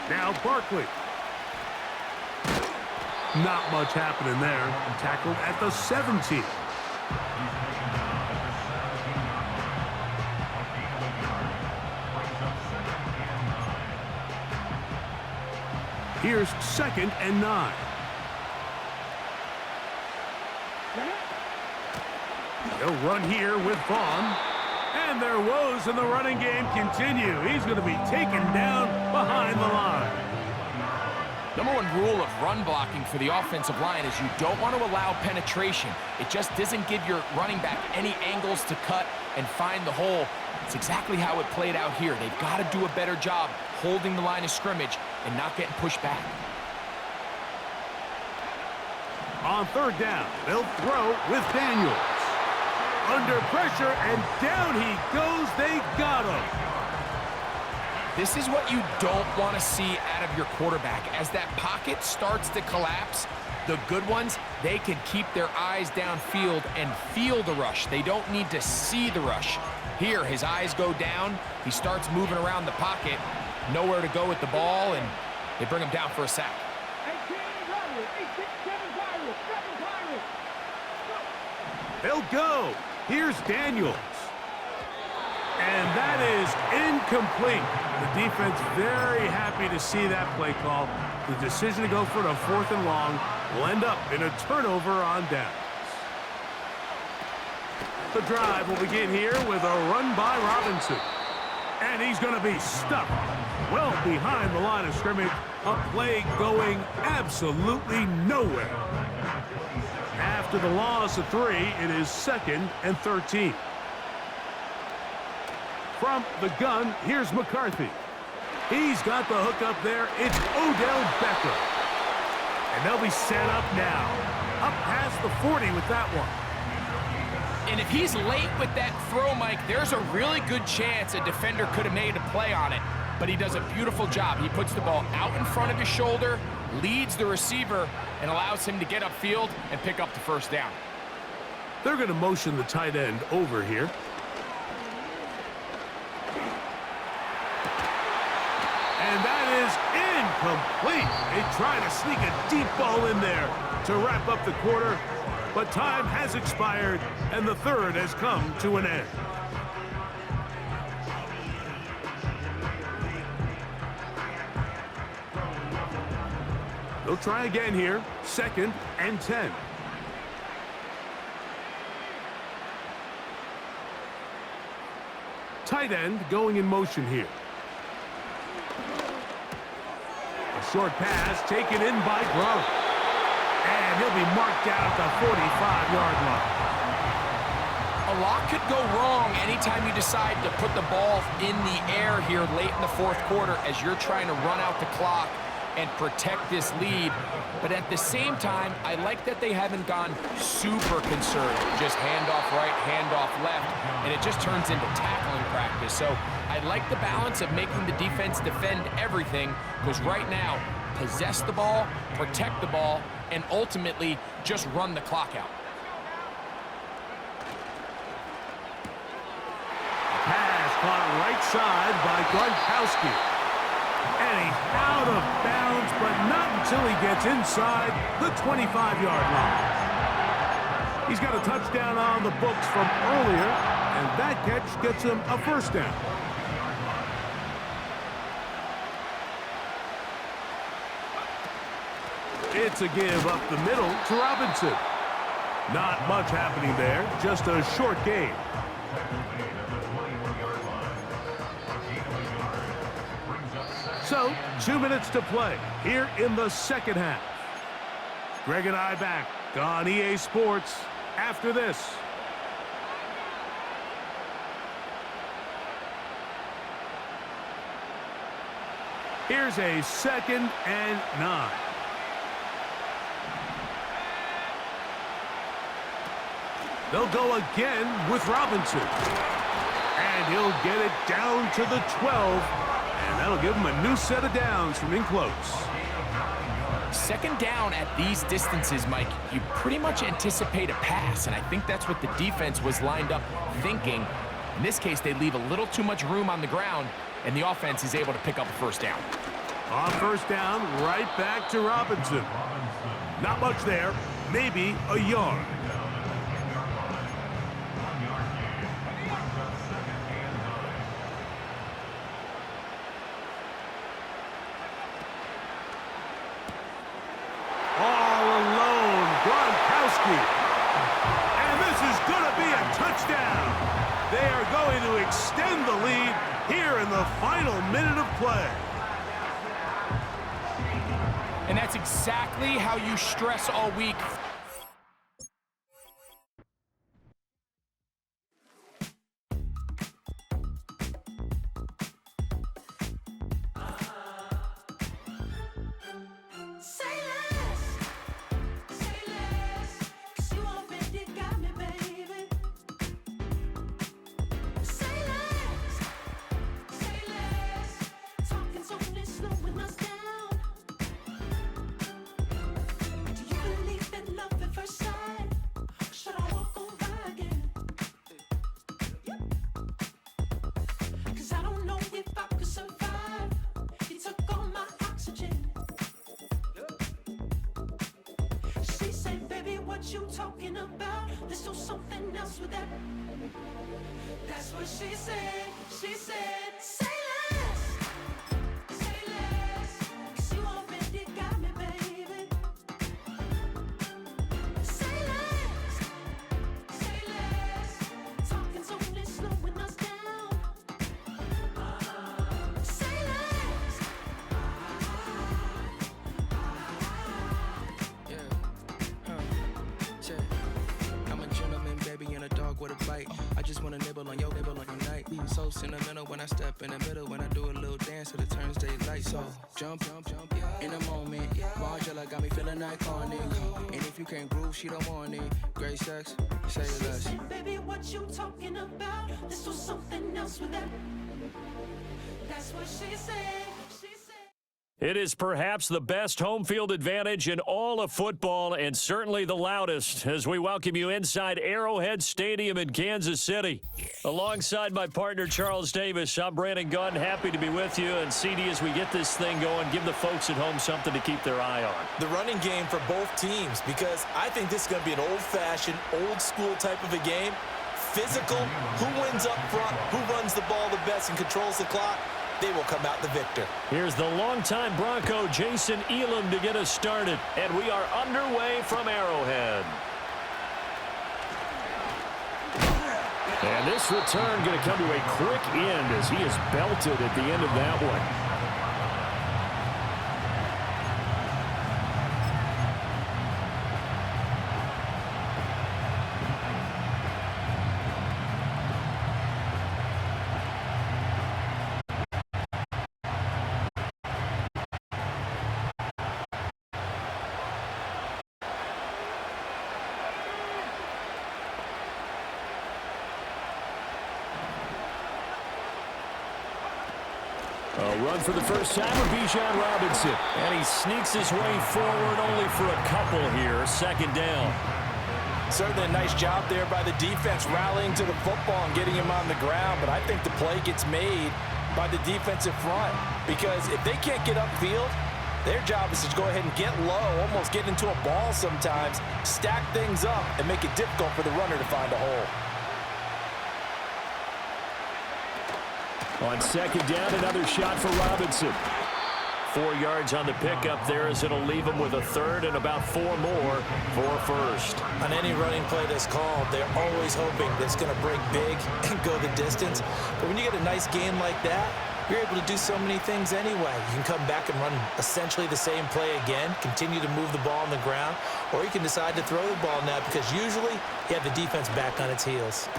Now Barkley. Not much happening there. Tackled at the 17. Here's 2nd and 9. They'll run here with Vaughn. And their woes in the running game continue. He's going to be taken down behind the line. Number one rule of run blocking for the offensive line is you don't want to allow penetration. It just doesn't give your running back any angles to cut and find the hole. It's exactly how it played out here. They've got to do a better job holding the line of scrimmage and not getting pushed back. On third down, they'll throw with Daniels. Under pressure, and down he goes. They got him. This is what you don't want to see out of your quarterback. As that pocket starts to collapse, the good ones, they can keep their eyes downfield and feel the rush. They don't need to see the rush. Here, his eyes go down. He starts moving around the pocket. Nowhere to go with the ball, and they bring him down for a sack. They'll go. Here's Daniels. And that is incomplete. The defense very happy to see that play call. The decision to go for the 4th and long will end up in a turnover on downs. The drive will begin here with a run by Robinson. And he's going to be stuck well behind the line of scrimmage. A play going absolutely nowhere. After the loss of 3, it is 2nd and 13. From the gun, here's McCarthy. He's got the hook up there. It's Odell Beckham. And they'll be set up now. Up past the 40 with that one. And if he's late with that throw, Mike, there's a really good chance a defender could have made a play on it. But he does a beautiful job. He puts the ball out in front of his shoulder, leads the receiver, and allows him to get upfield and pick up the first down. They're going to motion the tight end over here. And that is incomplete. They try to sneak a deep ball in there to wrap up the quarter, but time has expired, and the third has come to an end. They'll try again here, 2nd and 10. Tight end going in motion here. A short pass taken in by Gronk. And he'll be marked down at the 45-yard line. A lot could go wrong anytime you decide to put the ball in the air here late in the 4th quarter as you're trying to run out the clock and protect this lead. But at the same time, I like that they haven't gone super conservative. Just handoff right, handoff left, and it just turns into tackling practice. So I like the balance of making the defense defend everything, because right now, possess the ball, protect the ball, and ultimately just run the clock out. Pass caught right side by Gronkowski. And he's out of bounds, but not until he gets inside the 25-yard line. He's got a touchdown on the books from earlier, and that catch gets him a first down. It's a give up the middle to Robinson. Not much happening there, just a short gain. So, 2 minutes to play here in the second half. Greg and I back on EA Sports after this. Here's a 2nd and 9. They'll go again with Robinson. And he'll get it down to the 12. And that'll give him a new set of downs from in close. 2nd down at these distances, Mike, you pretty much anticipate a pass, and I think that's what the defense was lined up thinking. In this case, they leave a little too much room on the ground, and the offense is able to pick up a first down. On first down, right back to Robinson. Not much there, maybe a yard. And this is going to be a touchdown. They are going to extend the lead here in the final minute of play. And that's exactly how you stress all week. You talking about? Let's do something else with that. That's what she said. She said, say less. Say less. 'Cause you already got me, baby. Say less. Say less. Talking's only slowing us down. Say less. I'm a gentleman, baby, and a dog with a bite. I just wanna nibble on your night. So sentimental when I step in the middle. When I do a little dance till it turns daylight. So jump, in a moment. Margella got me feeling iconic. And if you can't groove, she don't want it. Great sex, say less. She said, baby, what you talking about? Let's do something else with that. That's what she said. It is perhaps the best home field advantage in all of football, and certainly the loudest, as we welcome you inside Arrowhead Stadium in Kansas City. Alongside my partner, Charles Davis, I'm Brandon Gunn, happy to be with you. And CD, as we get this thing going, give the folks at home something to keep their eye on. The running game for both teams, because I think this is going to be an old-fashioned, old-school type of a game. Physical, who wins up front, who runs the ball the best and controls the clock, they will come out the victor. Here's the longtime Bronco, Jason Elam, to get us started. And we are underway from Arrowhead. And this return going to come to a quick end as he is belted at the end of that one. A run for the first time with Bijan Robinson. And he sneaks his way forward only for a couple here. 2nd down. Certainly a nice job there by the defense rallying to the football and getting him on the ground. But I think the play gets made by the defensive front. Because if they can't get upfield, Their job is to go ahead and get low, almost get into a ball sometimes, stack things up, and make it difficult for the runner to find a hole. On second down, another shot for Robinson. 4 yards on the pickup there as it'll leave them with a third and about 4 more for first. On any running play that's called, they're always hoping that it's going to break big and go the distance. But when you get a nice game like that, you're able to do so many things anyway. You can come back and run essentially the same play again, continue to move the ball on the ground, or you can decide to throw the ball now because usually you have the defense back on its heels.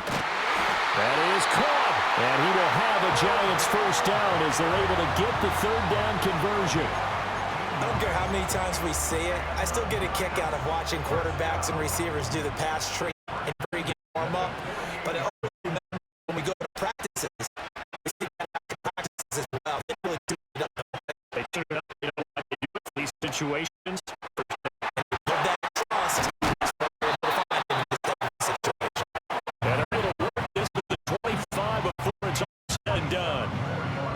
That is caught, and he will have a Giants first down as they're able to get the third down conversion. I don't care how many times we see it. I still get a kick out of watching quarterbacks and receivers do the pass trick and pre-game warm-up. But I always remember when we go to practices, we see that after practices as well. They really do it up. They do it up. They know what to do in these situations. With that trust, that's what we're able to find in this type of situation. And they're able to work this to the 25 before it's all said and done.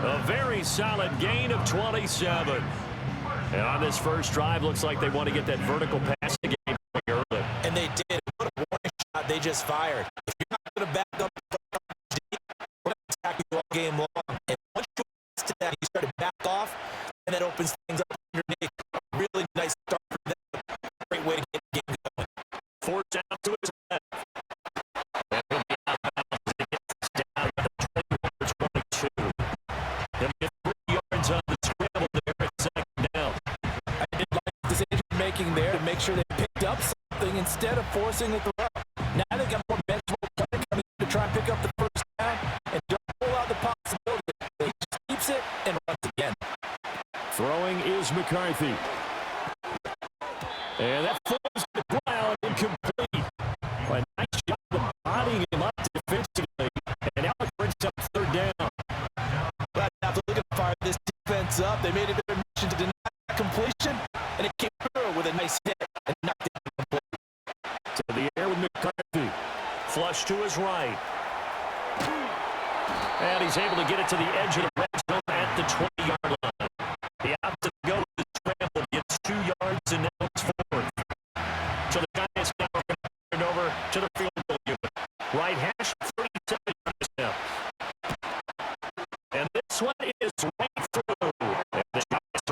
A very solid gain of 27. And on this first drive, looks like they want to get that vertical pass game early. And they did. What a warning shot they just fired. If you're not going to back up, we're going to attack you all game long. And once you get to that, you start to back off, and that opens things up underneath. Really nice start for them. Great way to get the game going. Fourth down to his left. And he'll be out of bounds as he gets down at the 21-22. He'll get 3 yards on the scramble there at second down. I did like decision-making there to make sure they picked up something instead of forcing the throw. Now they got more benchable play coming to try and pick up the first down and don't rule out the possibility. He just keeps it and runs again. Throwing is McCarthy. And that falls to the ground, incomplete. A nice job of bodying him up defensively. And now it brings up third down. But after looking to fire this defense up, they made it their mission to deny completion, and it came through with a nice hit and knocked it complete. To the air with McCarthy. Flush to his right. And he's able to get it to the edge of the red zone at the 20-yard line. He opted to go with the scramble, gets 2 yards, and now it's fourth. So the Giants now are going to turn it over to the field goal unit. Right hash, 37 yards now. And this one is right through. And the Giants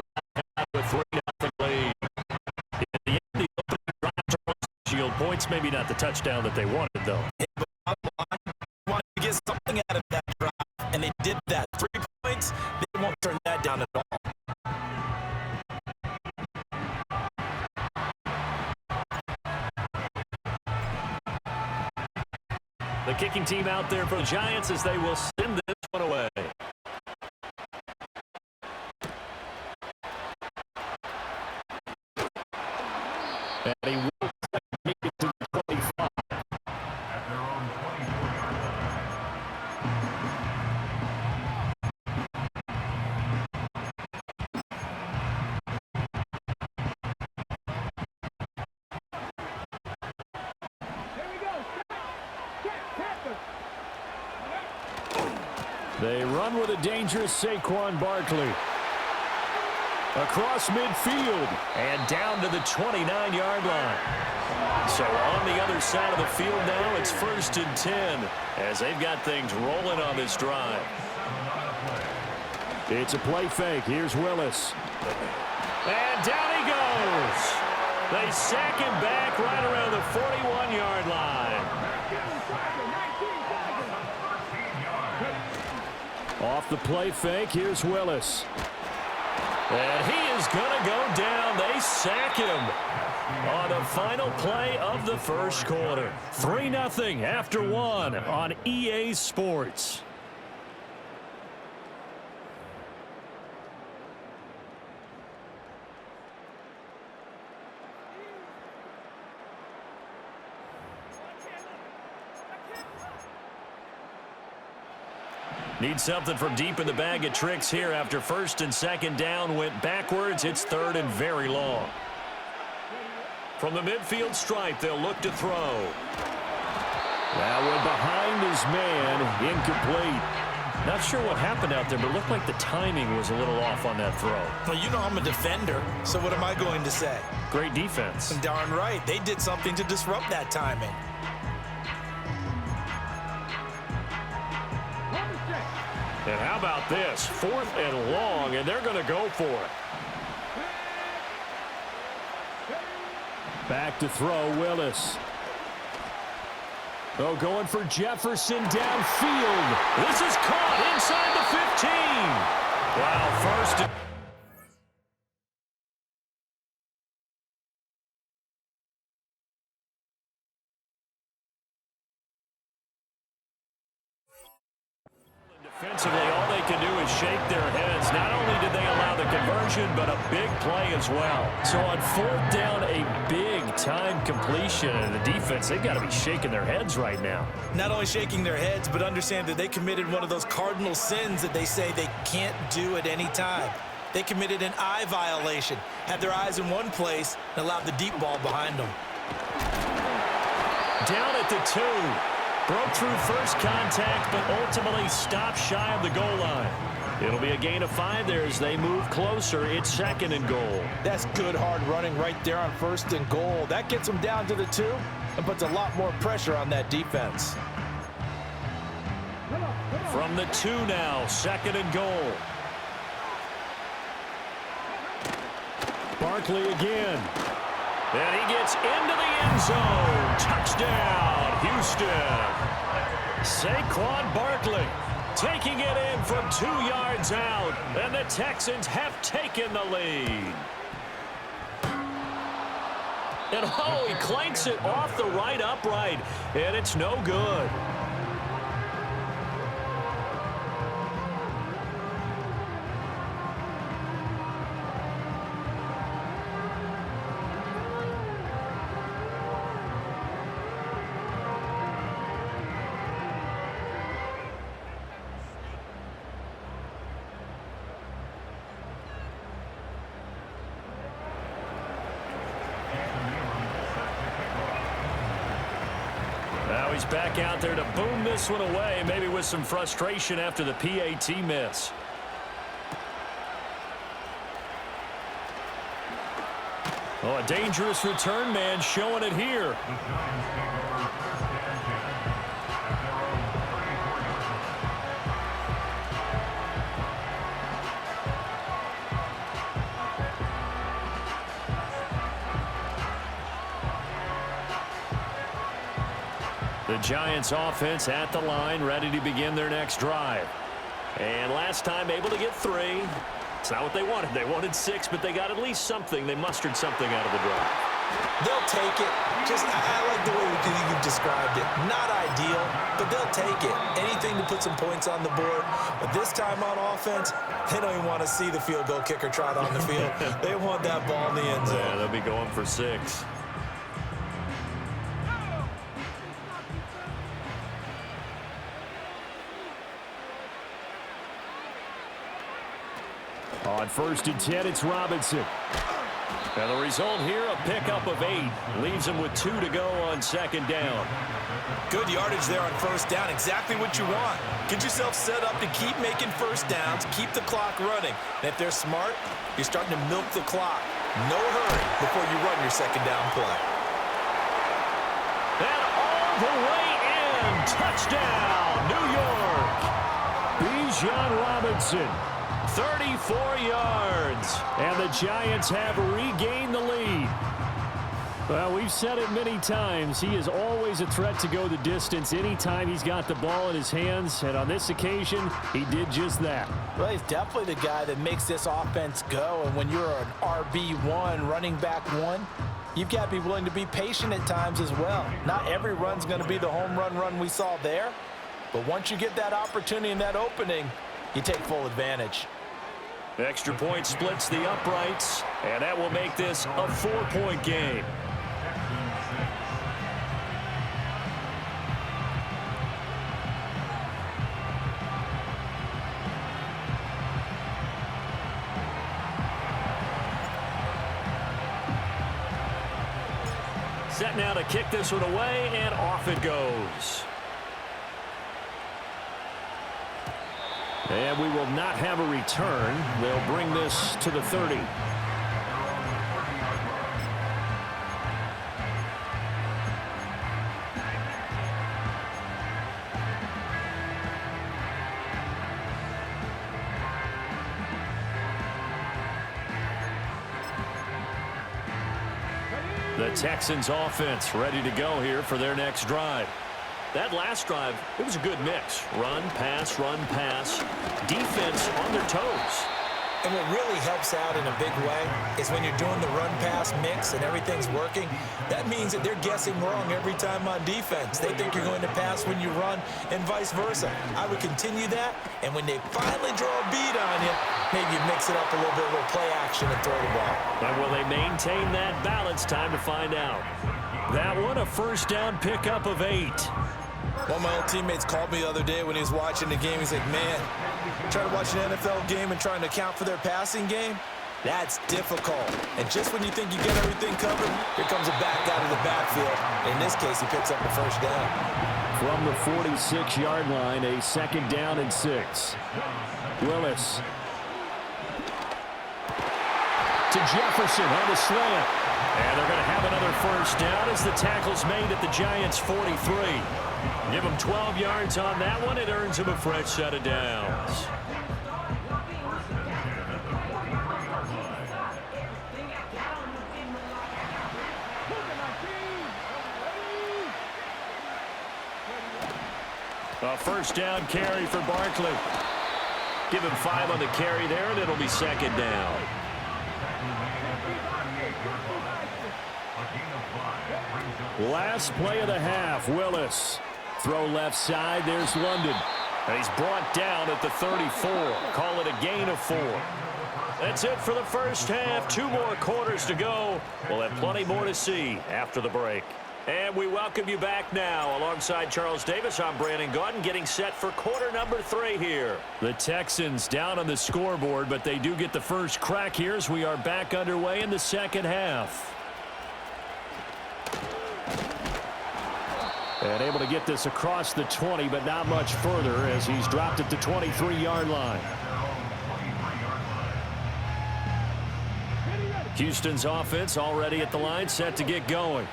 are with 3-0 lead. In the end, the opening drive to Shield points, maybe not the touchdown that they wanted, though. But they wanted to get something out of that drive, and they did that. 3 points, they won't turn that down at all. The kicking team out there for the Giants as they will send this one away. And he will make it to the 25. At their own 24-yard line. They run with a dangerous Saquon Barkley. Across midfield and down to the 29-yard line. So on the other side of the field now, it's 1st and 10 as they've got things rolling on this drive. It's a play fake. Here's Willis. And down he goes. They sack him back right around the 41-yard line. Off the play fake, here's Willis. And he is going to go down. They sack him on the final play of the first quarter. 3-0 after 1 on EA Sports. Need something from deep in the bag of tricks here after 1st and 2nd down went backwards. It's 3rd and very long. From the midfield stripe, they'll look to throw. That one behind his man, incomplete. Not sure what happened out there, but it looked like the timing was a little off on that throw. Well, you know I'm a defender, so what am I going to say? Great defense. Darn right. They did something to disrupt that timing. And how about this? 4th and long, and they're going to go for it. Back to throw, Willis. Oh, going for Jefferson downfield. This is caught inside the 15. Wow, first. Defensively, all they can do is shake their heads. Not only did they allow the conversion, but a big play as well. So on 4th down, a big-time completion. And the defense, they've got to be shaking their heads right now. Not only shaking their heads, but understand that they committed one of those cardinal sins that they say they can't do at any time. They committed an eye violation, had their eyes in one place, and allowed the deep ball behind them. Down at the 2. Broke through first contact, but ultimately stopped shy of the goal line. It'll be a gain of 5 there as they move closer. It's 2nd and goal. That's good hard running right there on 1st and goal. That gets them down to the 2 and puts a lot more pressure on that defense. From the 2 now, 2nd and goal. Barkley again. And he gets into the end zone. Touchdown, Houston. Saquon Barkley taking it in from 2 yards out. And the Texans have taken the lead. And oh, he clanks it off the right upright. And it's no good. Now he's back out there to boom this one away, maybe with some frustration after the PAT miss. Oh, a dangerous return man showing it here. The Giants offense at the line, ready to begin their next drive. And last time able to get 3. It's not what they wanted. They wanted 6, but they got at least something. They mustered something out of the drive. They'll take it. I like the way you described it. Not ideal, but they'll take it. Anything to put some points on the board. But this time on offense, they don't even want to see the field goal kicker trot on the field. They want that ball in the end zone. Yeah, they'll be going for 6. On 1st and 10, it's Robinson. And the result here, a pickup of 8. Leaves him with 2 to go on 2nd down. Good yardage there on 1st down. Exactly what you want. Get yourself set up to keep making 1st downs, keep the clock running. And if they're smart, you're starting to milk the clock. No hurry before you run your 2nd down play. And all the way in. Touchdown, New York. Bijan Robinson. 34 yards, and the Giants have regained the lead. Well, we've said it many times. He is always a threat to go the distance anytime he's got the ball in his hands, and on this occasion, he did just that. Well, he's definitely the guy that makes this offense go, and when you're an RB1, running back 1, you've got to be willing to be patient at times as well. Not every run's going to be the home run we saw there, but once you get that opportunity and that opening, you take full advantage. Extra point splits the uprights, and that will make this a 4-point game. Set now to kick this one away, and off it goes. And we will not have a return. They'll bring this to the 30. The Texans offense ready to go here for their next drive. That last drive, it was a good mix. Run, pass, defense on their toes. And what really helps out in a big way is when you're doing the run-pass mix and everything's working, that means that they're guessing wrong every time on defense. They think you're going to pass when you run and vice versa. I would continue that, and when they finally draw a beat on you, maybe you mix it up a little bit with play action and throw the ball. And will they maintain that balance? Time to find out. That one, a first down pickup of 8. One of my old teammates called me the other day when he was watching the game. He's like, man, trying to watch an NFL game and trying to account for their passing game, that's difficult. And just when you think you get everything covered, here comes a back out of the backfield. In this case, he picks up the first down. From the 46-yard line, a second down and 6. Willis to Jefferson on the slant. And they're going to have another first down as the tackle's made at the Giants' 43. Give them 12 yards on that one. It earns them a fresh set of downs. A first down carry for Barkley. Give him 5 on the carry there, and it'll be second down. Last play of the half, Willis. Throw left side, there's London. And he's brought down at the 34. Call it a gain of 4. That's it for the first half. 2 more quarters to go. We'll have plenty more to see after the break. And we welcome you back now. Alongside Charles Davis, I'm Brandon Gaudin, getting set for quarter number 3 here. The Texans down on the scoreboard, but they do get the first crack here as we are back underway in the second half. And able to get this across the 20, but not much further as he's dropped at the 23-yard line. Houston's offense already at the line, set to get going.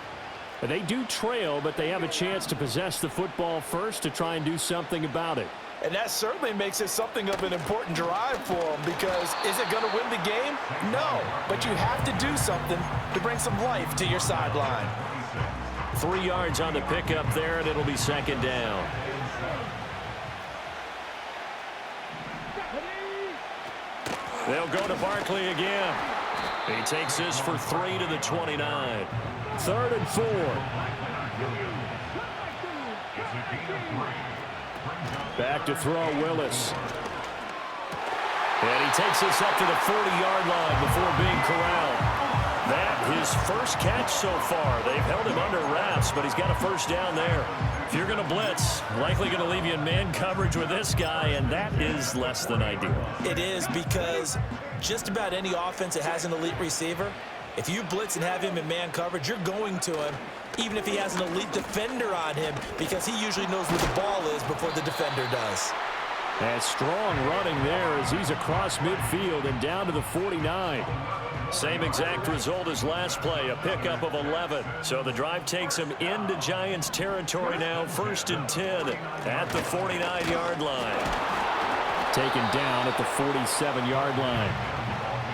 They do trail, but they have a chance to possess the football first to try and do something about it. And that certainly makes it something of an important drive for them, because is it going to win the game? No, but you have to do something to bring some life to your sideline. 3 yards on the pickup there, and it'll be second down. They'll go to Barkley again. He takes this for 3 to the 29. 3rd and 4. Back to throw, Willis. And he takes this up to the 40-yard line before being corralled. That his first catch so far. They've held him under wraps, but he's got a first down there. If you're going to blitz, likely going to leave you in man coverage with this guy, and that is less than ideal. It is, because just about any offense that has an elite receiver, if you blitz and have him in man coverage, you're going to him, even if he has an elite defender on him, because he usually knows where the ball is before the defender does. And strong running there as he's across midfield and down to the 49. Same exact result as last play, a pickup of 11. So the drive takes him into Giants territory now, 1st and 10 at the 49-yard line. Taken down at the 47-yard line.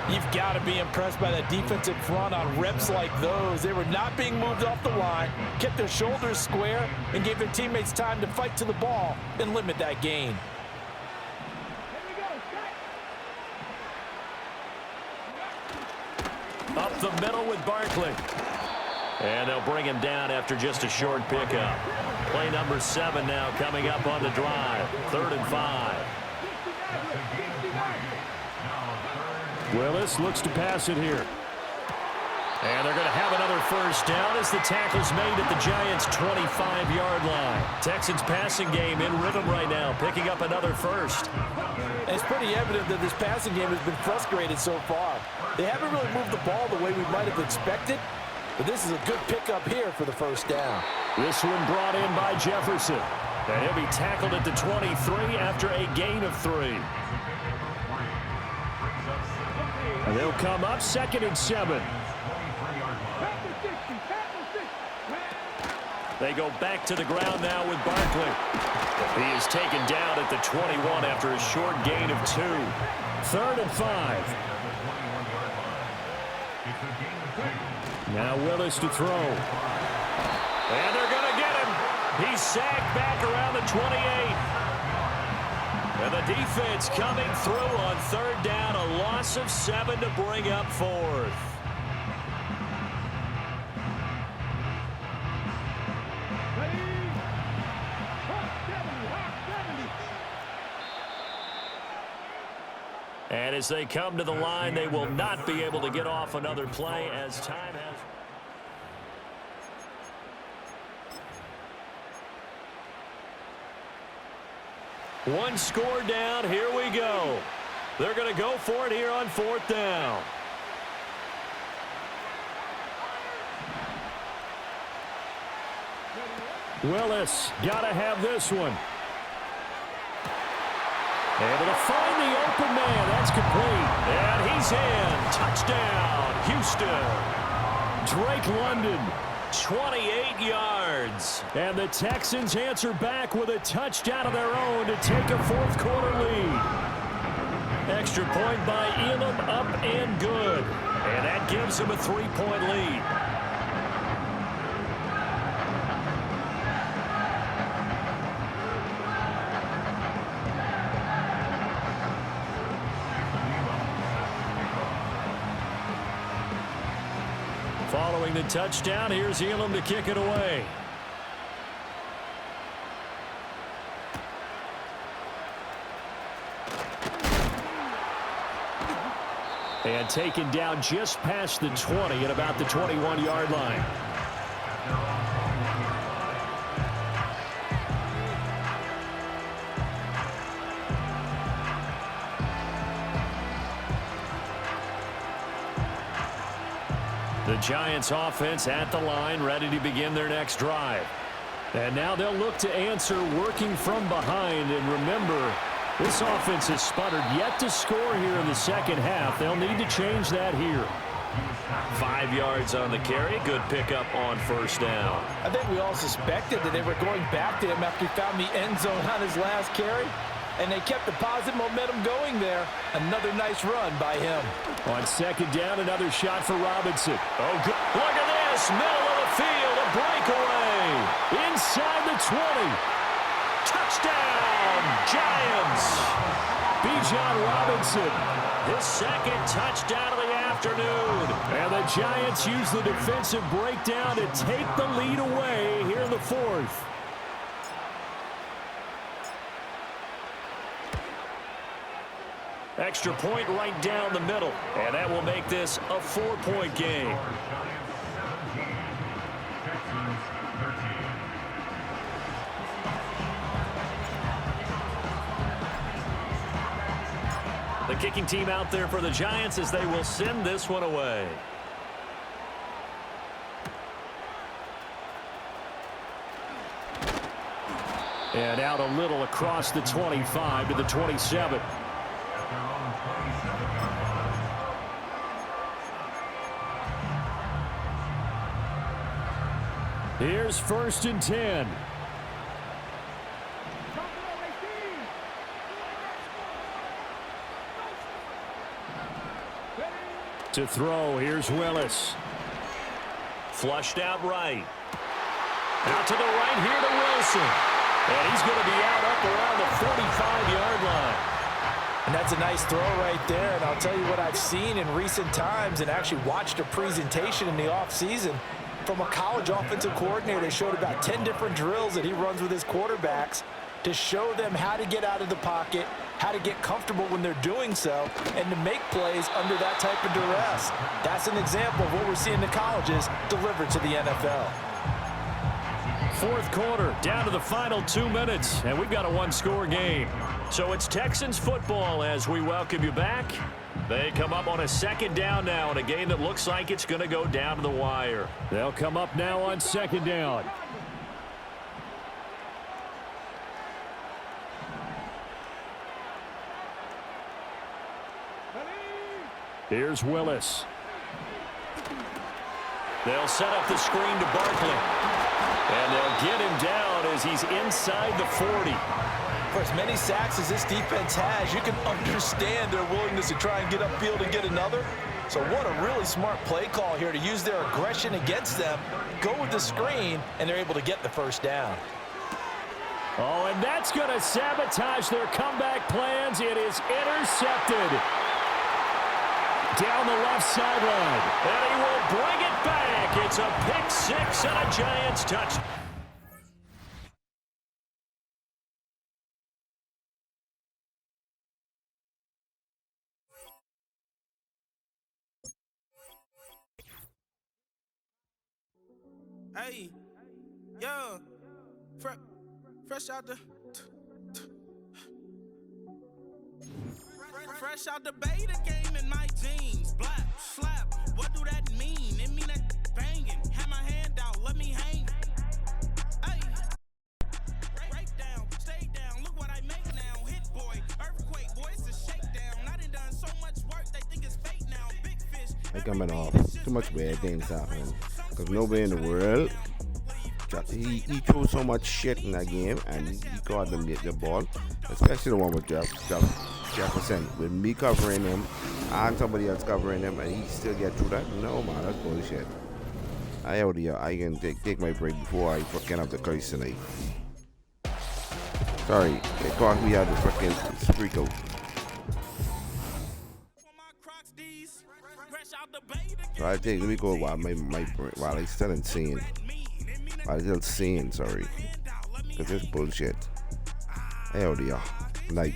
You've got to be impressed by that defensive front on reps like those. They were not being moved off the line, kept their shoulders square, and gave their teammates time to fight to the ball and limit that gain. Up the middle with Barkley. And they'll bring him down after just a short pickup. Play number 7 now coming up on the drive. 3rd and 5. Willis looks to pass it here. And they're going to have another first down as the tackle's made at the Giants' 25-yard line. Texans passing game in rhythm right now, picking up another first. And it's pretty evident that this passing game has been frustrated so far. They haven't really moved the ball the way we might have expected, but this is a good pickup here for the first down. This one brought in by Jefferson. And he'll be tackled at the 23 after a gain of 3. And they'll come up 2nd and 7. They go back to the ground now with Barkley. He is taken down at the 21 after a short gain of 2. 3rd and 5. Now Willis to throw. And they're going to get him. He's sacked back around the 28. And the defense coming through on 3rd down. A loss of 7 to bring up 4th. And as they come to the line, they will not be able to get off another play as time has... One score down. Here we go. They're going to go for it here on 4th down. Willis got to have this one. Able to find the open man. That's complete. And he's in. Touchdown, Houston. Drake London, 28 yards. And the Texans answer back with a touchdown of their own to take a 4th quarter lead. Extra point by Elam, up and good. And that gives them a 3-point lead. Following the touchdown, here's Elam to kick it away. And taken down just past the 20 at about the 21-yard line. The Giants offense at the line, ready to begin their next drive. And now they'll look to answer working from behind. And remember, this offense has sputtered yet to score here in the second half. They'll need to change that here. 5 yards on the carry. Good pickup on 1st down. I think we all suspected that they were going back to him after he found the end zone on his last carry. And they kept the positive momentum going there. Another nice run by him. On 2nd down, another shot for Robinson. Oh, good. Look at this. Middle of the field. A breakaway. Inside the 20. Touchdown, Giants. Bijan Robinson. His 2nd touchdown of the afternoon. And the Giants use the defensive breakdown to take the lead away here in the 4th. Extra point right down the middle. And that will make this a 4-point game. The kicking team out there for the Giants as they will send this one away. And out a little across the 25 to the 27. Here's 1st and 10. To throw, here's Willis. Flushed out right. Out to the right here to Wilson. And he's going to be out up around the 45-yard line. And that's a nice throw right there. And I'll tell you what I've seen in recent times and actually watched a presentation in the offseason from a college offensive coordinator. They showed about 10 different drills that he runs with his quarterbacks to show them how to get out of the pocket, how to get comfortable when they're doing so, and to make plays under that type of duress. That's an example of what we're seeing in the colleges delivered to the NFL. 4th quarter, down to the final 2 minutes, and we've got a 1-score game. So it's Texans football as we welcome you back. They come up on a 2nd down now in a game that looks like it's going to go down to the wire. They'll come up now on 2nd down. Here's Willis. They'll set up the screen to Barkley. And they'll get him down as he's inside the 40. For as many sacks as this defense has, you can understand their willingness to try and get upfield and get another. So what a really smart play call here to use their aggression against them, go with the screen, and they're able to get the first down. Oh, and that's going to sabotage their comeback plans. It is intercepted down the left sideline. And he will bring it back. It's a pick six and a Giants touchdown. Hey, yo, fresh out the beta game in my jeans. Black, slap, what do that mean? It mean that banging. Have my hand out, let me hang. Hey, break down, stay down, look what I make now. Hit boy, earthquake, boy, it's a shakedown. I done so much work, they think it's fake now. Big fish. They coming off. Too much bad things happening. Because nobody in the world, he threw so much shit in that game, and he caught them get the ball, especially the one with Jefferson. With me covering him and somebody else covering him, and he still get through that? No, man, that's bullshit. I can take my break before I fucking have the curse tonight. Sorry, they thought we had the fucking freak out. So I think, let me go while I still insane. While I still sane, sorry. Because this bullshit. Hell yeah. Like.